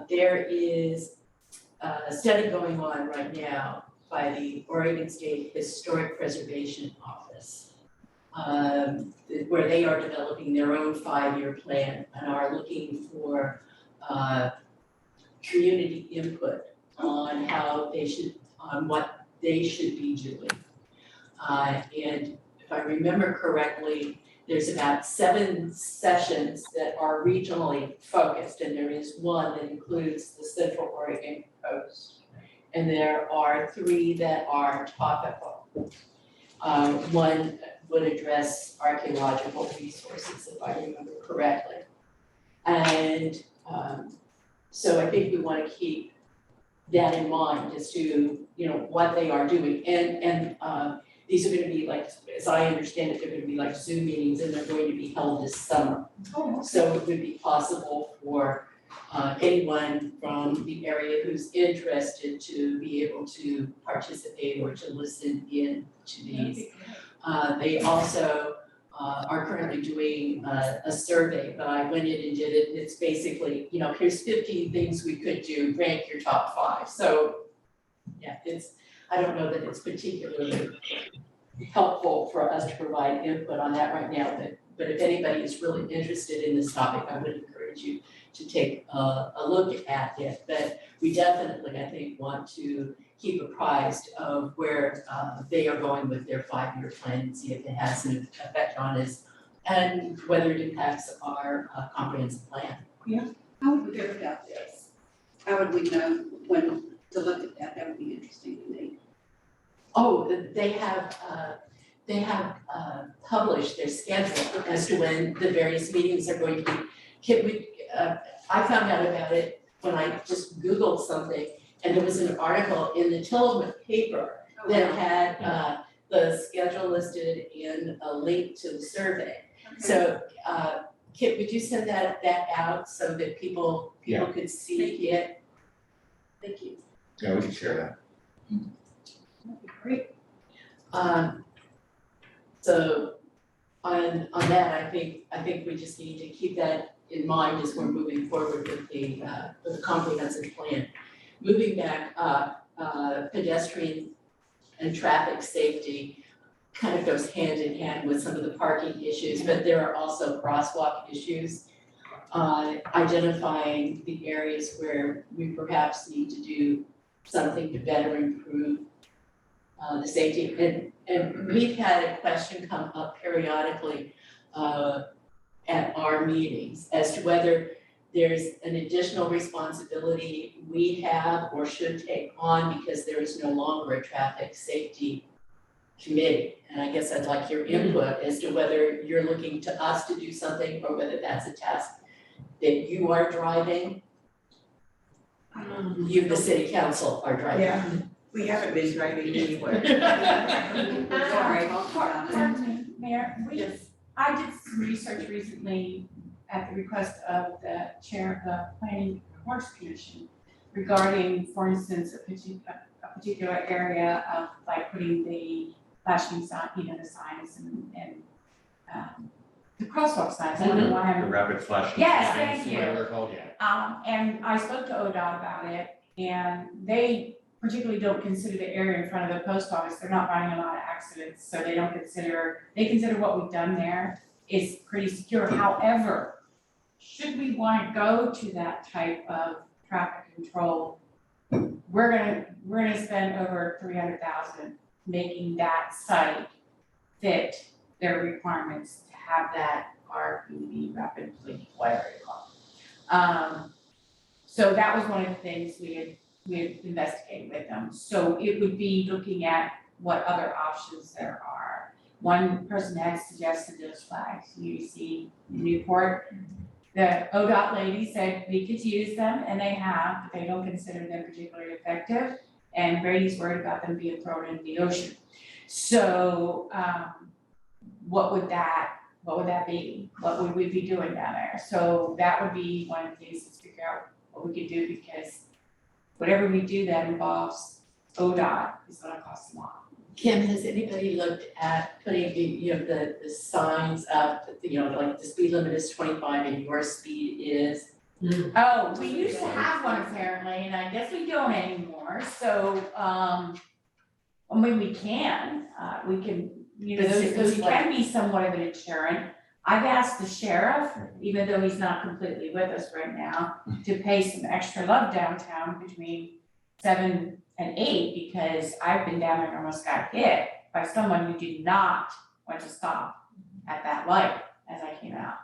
There is a study going on right now by the Oregon State Historic Preservation Office, where they are developing their own 5-year plan and are looking for community input on how they should, on what they should be doing. And if I remember correctly, there's about 7 sessions that are regionally focused, and there is one that includes the Central Oregon coast. And there are 3 that are topical. One would address archaeological resources, if I remember correctly. And so I think we want to keep that in mind as to, what they are doing. And these are going to be like, as I understand it, they're going to be like Zoom meetings, and they're going to be held this summer. So it would be possible for anyone from the area who's interested to be able to participate or to listen in to these. They also are currently doing a survey, but I went in and did it. It's basically, here's 15 things we could do, rank your top 5. So yeah, I don't know that it's particularly helpful for us to provide input on that right now, but if anybody is really interested in this topic, I would encourage you to take a look at it. But we definitely, I think, want to keep apprised of where they are going with their 5-year plan and see if it has an effect on us and whether it impacts our comprehensive plan. How would we go about this? How would we know when to look at that? That would be interesting to me. Oh, they have published their schedule as to when the various meetings are going to be. I found out about it when I just Googled something, and there was an article in the Tillamook paper that had the schedule listed and a link to the survey. So, Kit, would you send that out so that people could see it? Thank you. Yeah, we can share that. That'd be great. So on that, I think we just need to keep that in mind as we're moving forward with the comprehensive plan. Moving back up, pedestrian and traffic safety kind of goes hand in hand with some of the parking issues, but there are also crosswalk issues. Identifying the areas where we perhaps need to do something to better improve the safety. And we've had a question come up periodically at our meetings as to whether there's an additional responsibility we have or should take on because there is no longer a traffic safety committee. And I guess I'd like your input as to whether you're looking to us to do something or whether that's a task that you are driving. You, the city council, are driving. Yeah, we haven't been driving anywhere. Pardon me, Mayor, I did some research recently at the request of the chair of the Planning Horse Commission regarding, for instance, a particular area of like putting the flashing sign, the signs and the crosswalk signs, I don't know why The I'm. rapid flashing. Yes, signs, thank you. Whatever they're called, yeah. And I spoke to ODOT about it, and they particularly don't consider the area in front of the post office, they're not finding a lot of accidents, so they consider what we've done there is pretty secure. However, should we want to go to that type of traffic control, we're gonna spend over $300,000 making that site fit their requirements to have that RPV, rapidly, whatever you call it. So that was one of the things we had investigated with them. So it would be looking at what other options there are. One person had suggested those flags, you see Newport. The ODOT lady said we could use them, and they have, but they don't consider them particularly effective. And Brady's worried about them being thrown into the ocean. So, what would that be? What would we be doing down there? So that would be one of the things to figure out what we could do, because whatever we do that involves ODOT is gonna cost a lot. Kim, has anybody looked at putting the signs up, like the speed limit is 25 and your speed is? Oh, we used to have one apparently, and I guess we don't anymore, so, I mean, we can, those can be somewhat of an deterrent. I've asked the sheriff, even though he's not completely with us right now, to pay some extra love downtown between 7 and 8, because I've been down there and almost got hit by someone who did not want to stop at that light as I came out.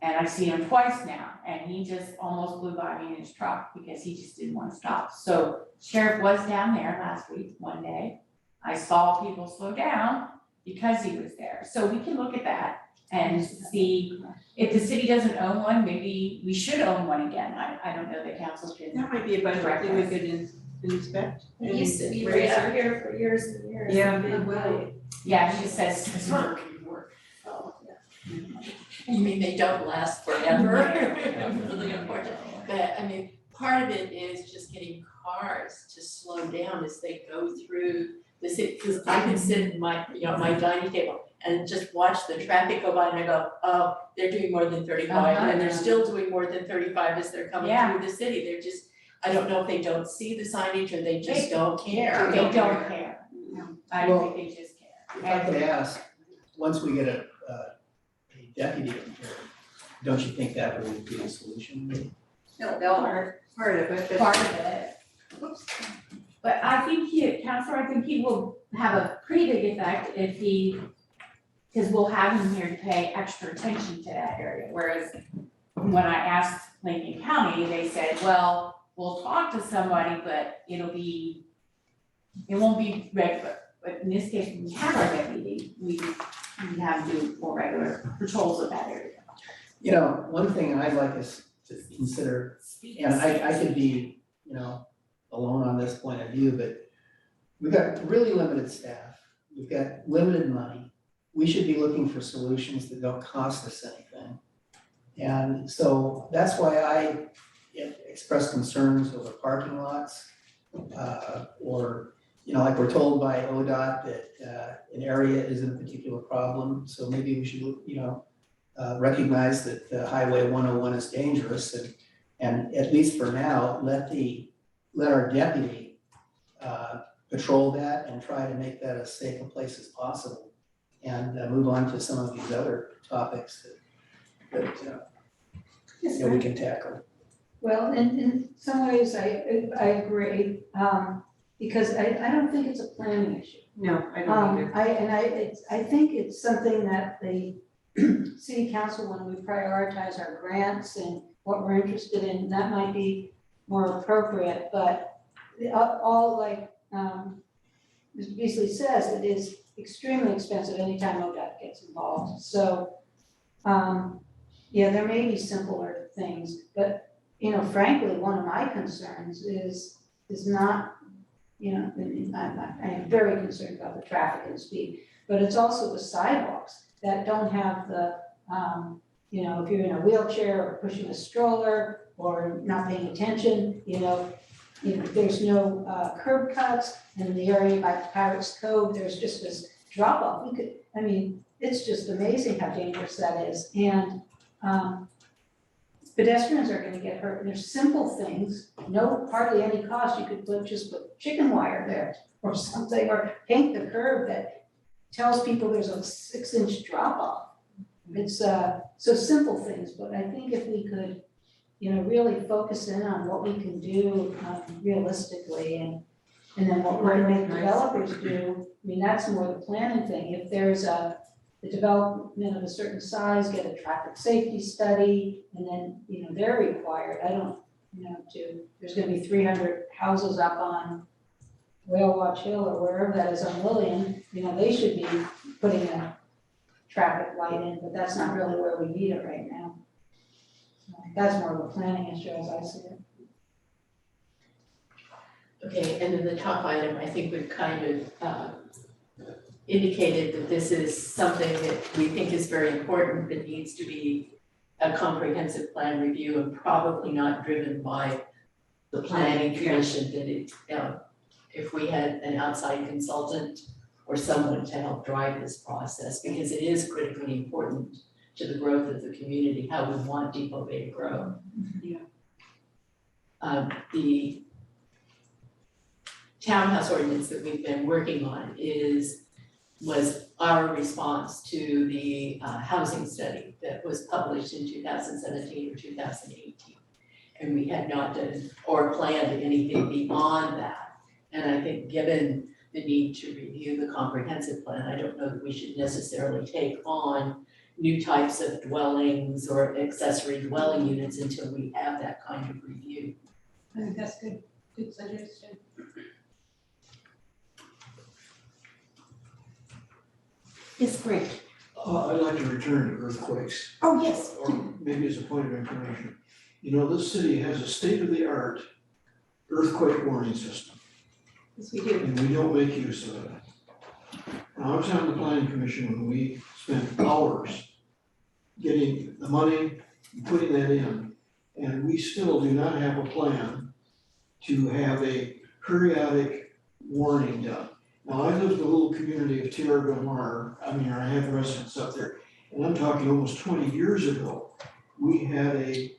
And I've seen him twice now, and he just almost blew by me in his truck because he just didn't want to stop. So sheriff was down there last week, one day. I saw people slow down because he was there. So we can look at that and see if the city doesn't own one, maybe we should own one again. I don't know, the council can. That might be a budget thing we could inspect. It used to be right out here for years and years. Yeah, and big well, light. Yeah, she says it's work. Oh, yeah. You mean they don't last forever? Really important, but I mean, part of it is just getting cars to slow down as they go through the city, because I can sit in my, my dining table and just watch the traffic go by and I go, oh, they're doing more than 35, and they're still doing more than 35 as they're coming Yeah. through the city, they're just, I don't know if they don't see the signage or they just don't care. They don't care. I Well, think they just care. If I could ask, once we get a deputy in here, don't you think that would be a solution? No, part of it, but. Part of it. But I think Counselor, I think he will have a pretty big effect if because we'll have him here to pay extra attention to that area, whereas when I asked Lincoln County, they said, well, we'll talk to somebody, but it won't be regular. But in this case, when we have our deputy, we have to do more regular patrols of that area. One thing I'd like us to consider, and I could be, alone on this point of view, but we've got really limited staff, we've got limited money. We should be looking for solutions that don't cost us anything. And so that's why I express concerns over parking lots. Or, like we're told by ODOT that an area isn't a particular problem, so maybe we should, recognize that Highway 101 is dangerous and at least for now, let our deputy patrol that and try to make that as safe a place as possible and move on to some of these other topics that we can tackle. Well, in some ways, I agree, because I don't think it's a planning issue. No, I don't either. I think it's something that the city council, when we prioritize our grants and what we're interested in, that might be more appropriate, but all like, Mr. Beasley says, it is extremely expensive anytime ODOT gets involved, so, yeah, there may be simpler things, but, you know, frankly, one of my concerns is not, you know, I am very concerned about the traffic and speed, but it's also the sidewalks that don't have the, you know, if you're in a wheelchair or pushing a stroller or not paying attention, there's no curb cuts, and in the area by Pirates Cove, there's just this drop off. It's just amazing how dangerous that is, and pedestrians are gonna get hurt, and there's simple things, hardly any cost, you could just put chicken wire there or something, or paint the curb that tells people there's a 6-inch drop off. It's so simple things, but I think if we could, really focus in on what we can do realistically, and then what we're gonna make developers do, that's more the planning thing. If there's the development of a certain size, get a traffic safety study, and then, they're required, there's gonna be 300 houses up on Whale Watch Hill or wherever that is on Lillian, they should be putting a traffic light in, but that's not really where we need it right now. So that's more of a planning issue as I see it. Okay, and then the top item, I think we've kind of indicated that this is something that we think is very important, that needs to be a comprehensive plan review and probably not driven by the planning commission, that it, if we had an outside consultant or someone to help drive this process, because it is critically important to the growth of the community, how we want Depot Bay to grow. Yeah. The townhouse ordinance that we've been working on was our response to the housing study that was published in 2017 or 2018. And we had not done or planned anything beyond that. And I think given the need to review the comprehensive plan, I don't know that we should necessarily take on new types of dwellings or accessory dwelling units until we have that kind of review. I think that's good suggestion. Yes, great. I'd like to return to earthquakes, Oh, yes. or maybe as a point of information. This city has a state-of-the-art earthquake warning system, Yes, we do. and we don't make use of it. Now, I was on the planning commission when we spent hours getting the money, and putting that in, and we still do not have a plan to have a periodic warning done. Now, I live in a little community of Tierra del Mar, I have residents up there, and I'm talking almost 20 years ago, we had a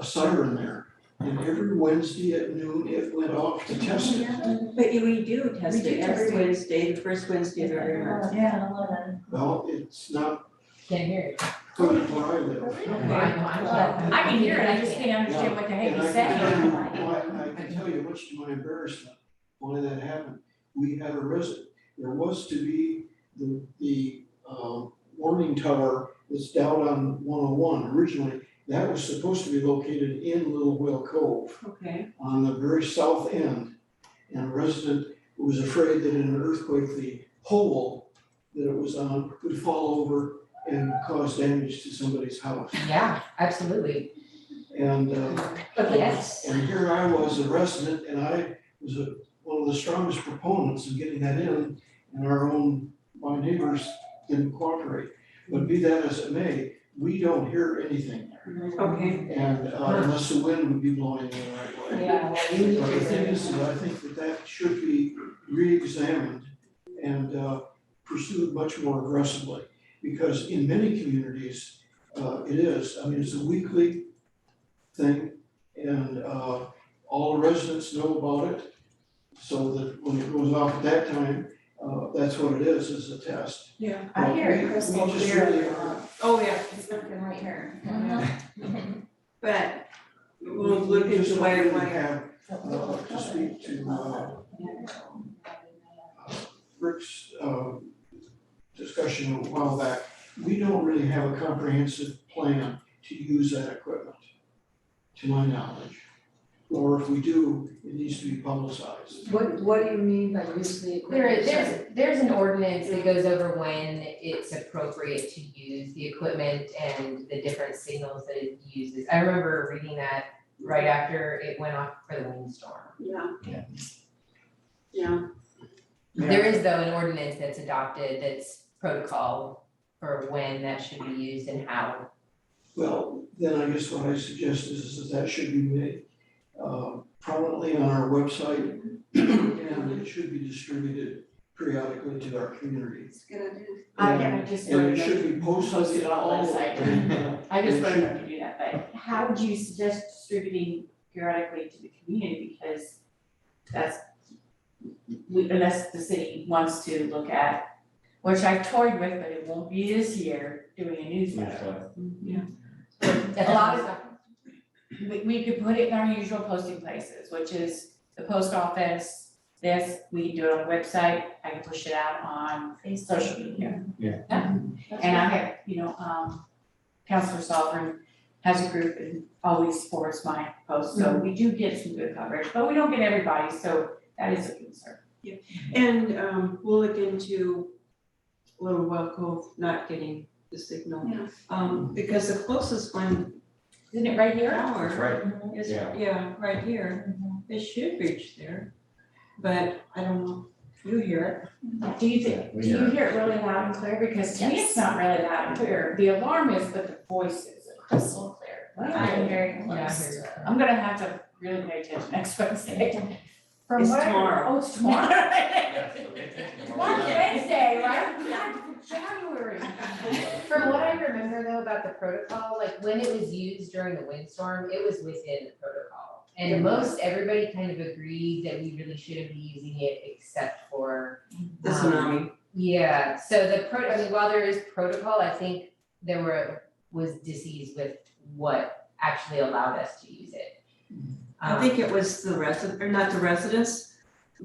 siren there. And every Wednesday at noon, it went off to test it. But we do test it every Wednesday, the first Wednesday of every month. Yeah, 11. Well, it's not Can't hear it. good where I live. I can hear it, I just can't understand what the heck And he's I saying. can tell you much to my embarrassment, why that happened. We had a resident, there was to be the warning tower that's down on 101 originally. That was supposed to be located in Little Whale Cove Okay. on the very south end. And a resident was afraid that in an earthquake, the pole that it was on would fall over and cause damage to somebody's house. Yeah, absolutely. And Yes. and here I was a resident, and I was one of the strongest proponents of getting that in, and my neighbors didn't cooperate. But be that as it may, we don't hear anything there. Okay. And unless the wind would be blowing in the right way. Yeah, well, you need But the to- thing is, I think that should be re-examined and pursued much more aggressively. Because in many communities, it is, it's a weekly thing, and all the residents know about it. So that when it goes off at that time, that's what it is a test. Yeah. I hear it We crystal just clear. really are- Oh, yeah. It's working right here. But we'll look We just into why, don't really have, to speak to Rick's discussion a while back, we don't really have a comprehensive plan to use that equipment. to my knowledge. Or if we do, it needs to be publicized. What do you mean by use the equipment? There's an ordinance that goes over when it's appropriate to use the equipment and the different signals that it uses. I remember reading that right after it went off for the windstorm. Yeah. Yeah, There is though an ordinance that's adopted that's protocol for when that should be used and how. Well, then I guess what I suggest is that should be made prominently on our website, and it should be distributed periodically to our community. it's a good idea. I just And learned it should be posted posted on all the website. over. I just It learned should- how to do that, but how would you suggest distributing periodically to the community, because that's, unless the city wants to look at, which I've toyed with, but it won't be this year, doing a newsletter. A lot of, we could put it in our usual posting places, which is the post office, we can do it on the website, I can push it out on social media. Yeah. And I have, Councilor Sovereign has a group and always forwards my posts, so we do get some good coverage, but we don't get everybody, so that is a concern. And we'll look into Little Well Cove not getting the signal. Yeah. Because the closest one, Isn't it right here? tower, That's right. is, Yeah. yeah, right here. It should reach there, but I don't know, you hear Do you think, do you hear it really loud and clear? Because to me, it's not really loud and clear. The alarm is, but the voice is crystal clear. I'm very close. I'm gonna have to really pay attention next Wednesday. From It's what I- tomorrow. Oh, it's tomorrow. Tomorrow's Wednesday, right? January. From what I remember though about the protocol, like when it was used during the windstorm, it was within the protocol. And most everybody kind of agreed that we really shouldn't be using it except for the tsunami. yeah, so while there is protocol, I think there was disease with what actually allowed us to use it. I think it was the residents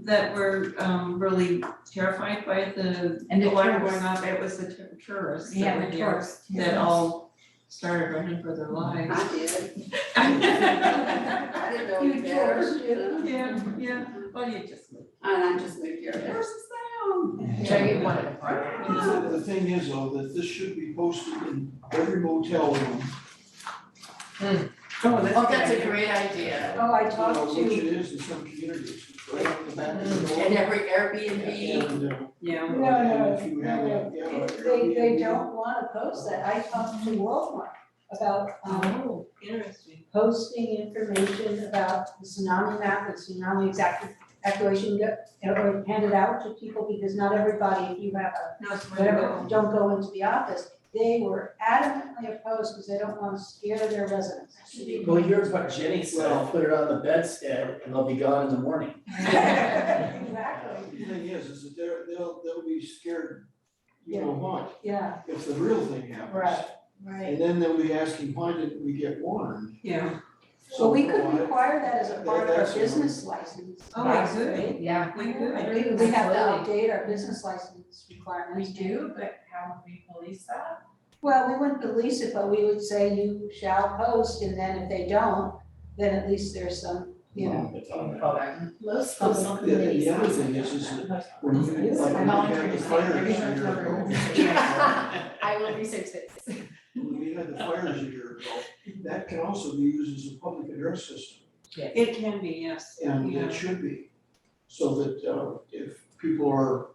that were really terrified by the And the alarm tourists. going off. It was the tourists that Yeah, were the here tourists. that all started running for their lives. I did. I didn't know You it was there. Yeah, well, you just moved. And I just moved here. There's the sound. So you wanted to part. The thing is though, that this should be posted in every motel room, Oh, That's a great idea. Oh, I you know, talked which to, it is in some communities, it's right on the back of the door. And every Airbnb. And, Yeah. and if you have a, they don't wanna post that. I talked to Worldmark about, Oh, interesting. posting information about the tsunami map, the tsunami evacuation, handed out to people, because not everybody, if you have a No, it's where to whatever, go. don't go into the office. They were adamantly opposed because they don't want to scare their residents. Well, here's what Jenny said, put it on the bedstead and they'll be gone in the morning. Exactly, the thing is that they'll be scared, you know what, yeah, if the real thing happens. right, right. And then they'll be asking, why didn't we get warned? Yeah. So we could why- require that as a part of our That's- business license. Oh, we could. Yeah. We could. I believe we have to update our business license requirements. We do, but how would we police that? Well, we wouldn't police it, but we would say you shall post, and then if they don't, then at least there's some, you know. It's on there. Most Something. of The other thing is that when you, like, when you have the fires a year ago, I will research this. when we had the fires a year ago, that can also be used as a public address system. It can be, yes. And Yeah. it should be, so that if people are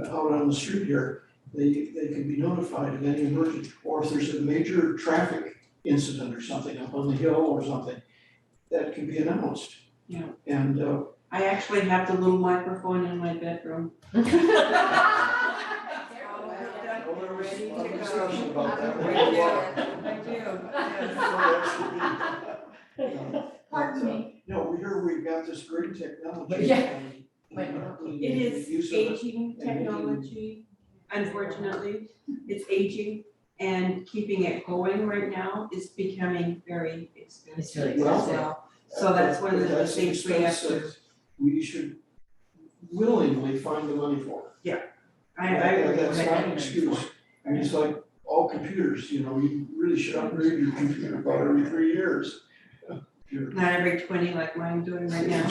out on the street here, they can be notified of any emergency, or if there's a major traffic incident or something up on the hill or something, that can be announced. Yeah. And I actually have the little microphone in my bedroom. well, there was a lot of discussion about that. I do. Pardon me. No, we've got this great technology. Yeah. and It is the use of it. aging technology, unfortunately, it's aging, and keeping it going right now is becoming very expensive It's really as expensive. well. So that's one of the That's an things we have expense to, that we should willingly find the money for. I agree That's with not an that. excuse. I mean, it's like all computers, you really should upgrade your computer about every 3 years. Sure. Not every 20 like mine doing right now.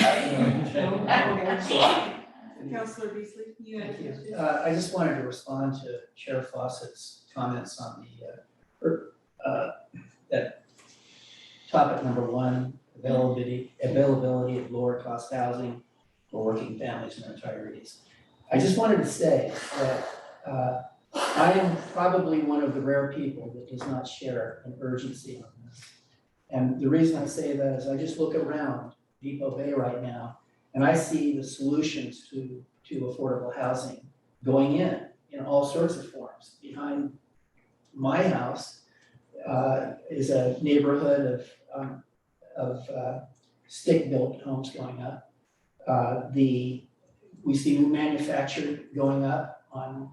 Councilor Beasley, you had a Thank you. question? I just wanted to respond to Chair Fawcett's comments on that topic number one, availability of lower cost housing for working families and retirees. I just wanted to say that I am probably one of the rare people that does not share an urgency on this. And the reason I say that is I just look around Depot Bay right now, and I see the solutions to affordable housing going in all sorts of forms. Behind my house is a neighborhood of stick-built homes going up. We see new manufacturing going up on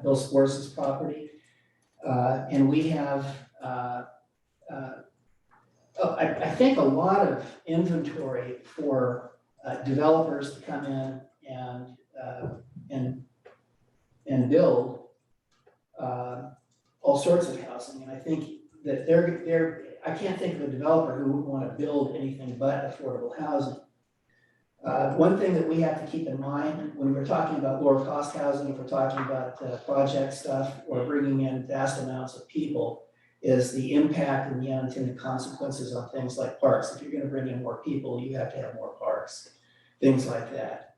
Bill Sports' property. And we have I think a lot of inventory for developers to come in and build all sorts of housing. And I think that I can't think of a developer who would want to build anything but affordable housing. One thing that we have to keep in mind when we're talking about lower cost housing, if we're talking about project stuff or bringing in vast amounts of people, is the impact and the unintended consequences on things like parks. If you're gonna bring in more people, you have to have more parks, things like that.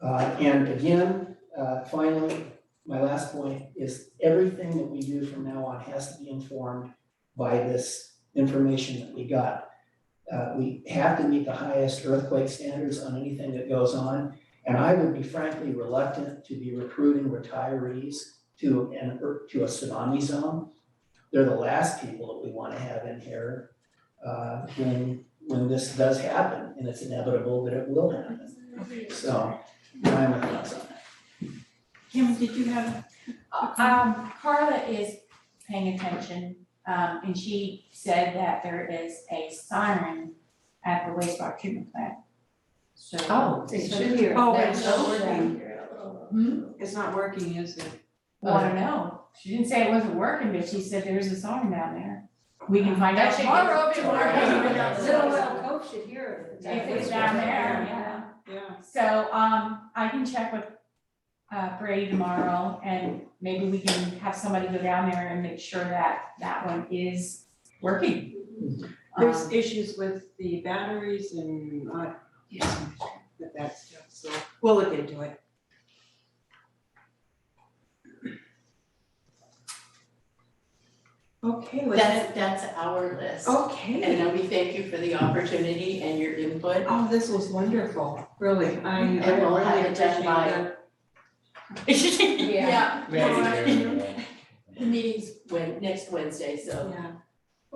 And again, finally, my last point is everything that we do from now on has to be informed by this information that we got. We have to meet the highest earthquake standards on anything that goes on. And I would be frankly reluctant to be recruiting retirees to a tsunami zone. They're the last people that we want to have in here when this does happen, and it's inevitable that it will happen. So, my thoughts on that. Kim, did you have? Carla is paying attention, and she said that there is a siren at the wastewater treatment plant. So. Oh, they should hear. Oh, that. it's not working. Hmm? It's not working, is it? Well, I don't know. She didn't say it wasn't working, but she said there's a siren down there. We can find out That should tomorrow get- if it's working. Little Well Cove should hear it. If it's down there, yeah. Yeah. So, I can check with, Brady tomorrow, and maybe we can have somebody go down there and make sure that that one is working. There's issues with the batteries and with that stuff, so we'll look into it. Okay, with that, That's our list. okay. And we thank you for the opportunity and your input. Oh, this was wonderful, really. I And we'll have really it done appreciate by- that. Yeah. Yeah. The meeting's next Wednesday, so. Yeah,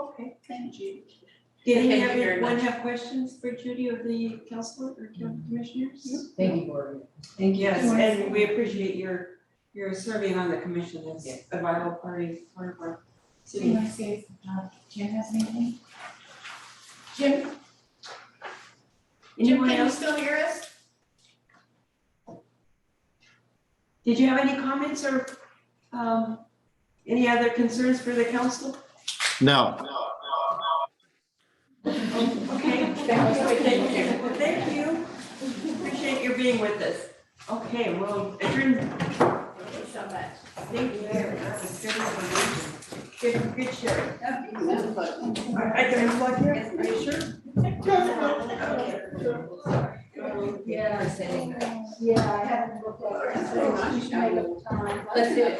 okay. Thank you. Did any Thank you very everyone much. have questions for Judy or the council or county commissioners? Thank you, Gordon. Thank you. Yes, and we appreciate your serving on the commission. That's a vital part of our Do you city. want to see if Jim has anything? Jim, Anyone can you else? still hear us? Did you have any comments or any other concerns for the council? No. Okay. Thank you. Well, thank you. Appreciate your being with us. Okay, well, adjourn. Thank you so much. Thank you. That was good information. Good sharing. I can unplug here, are you sure? Yeah, I haven't looked at it. Let's do it.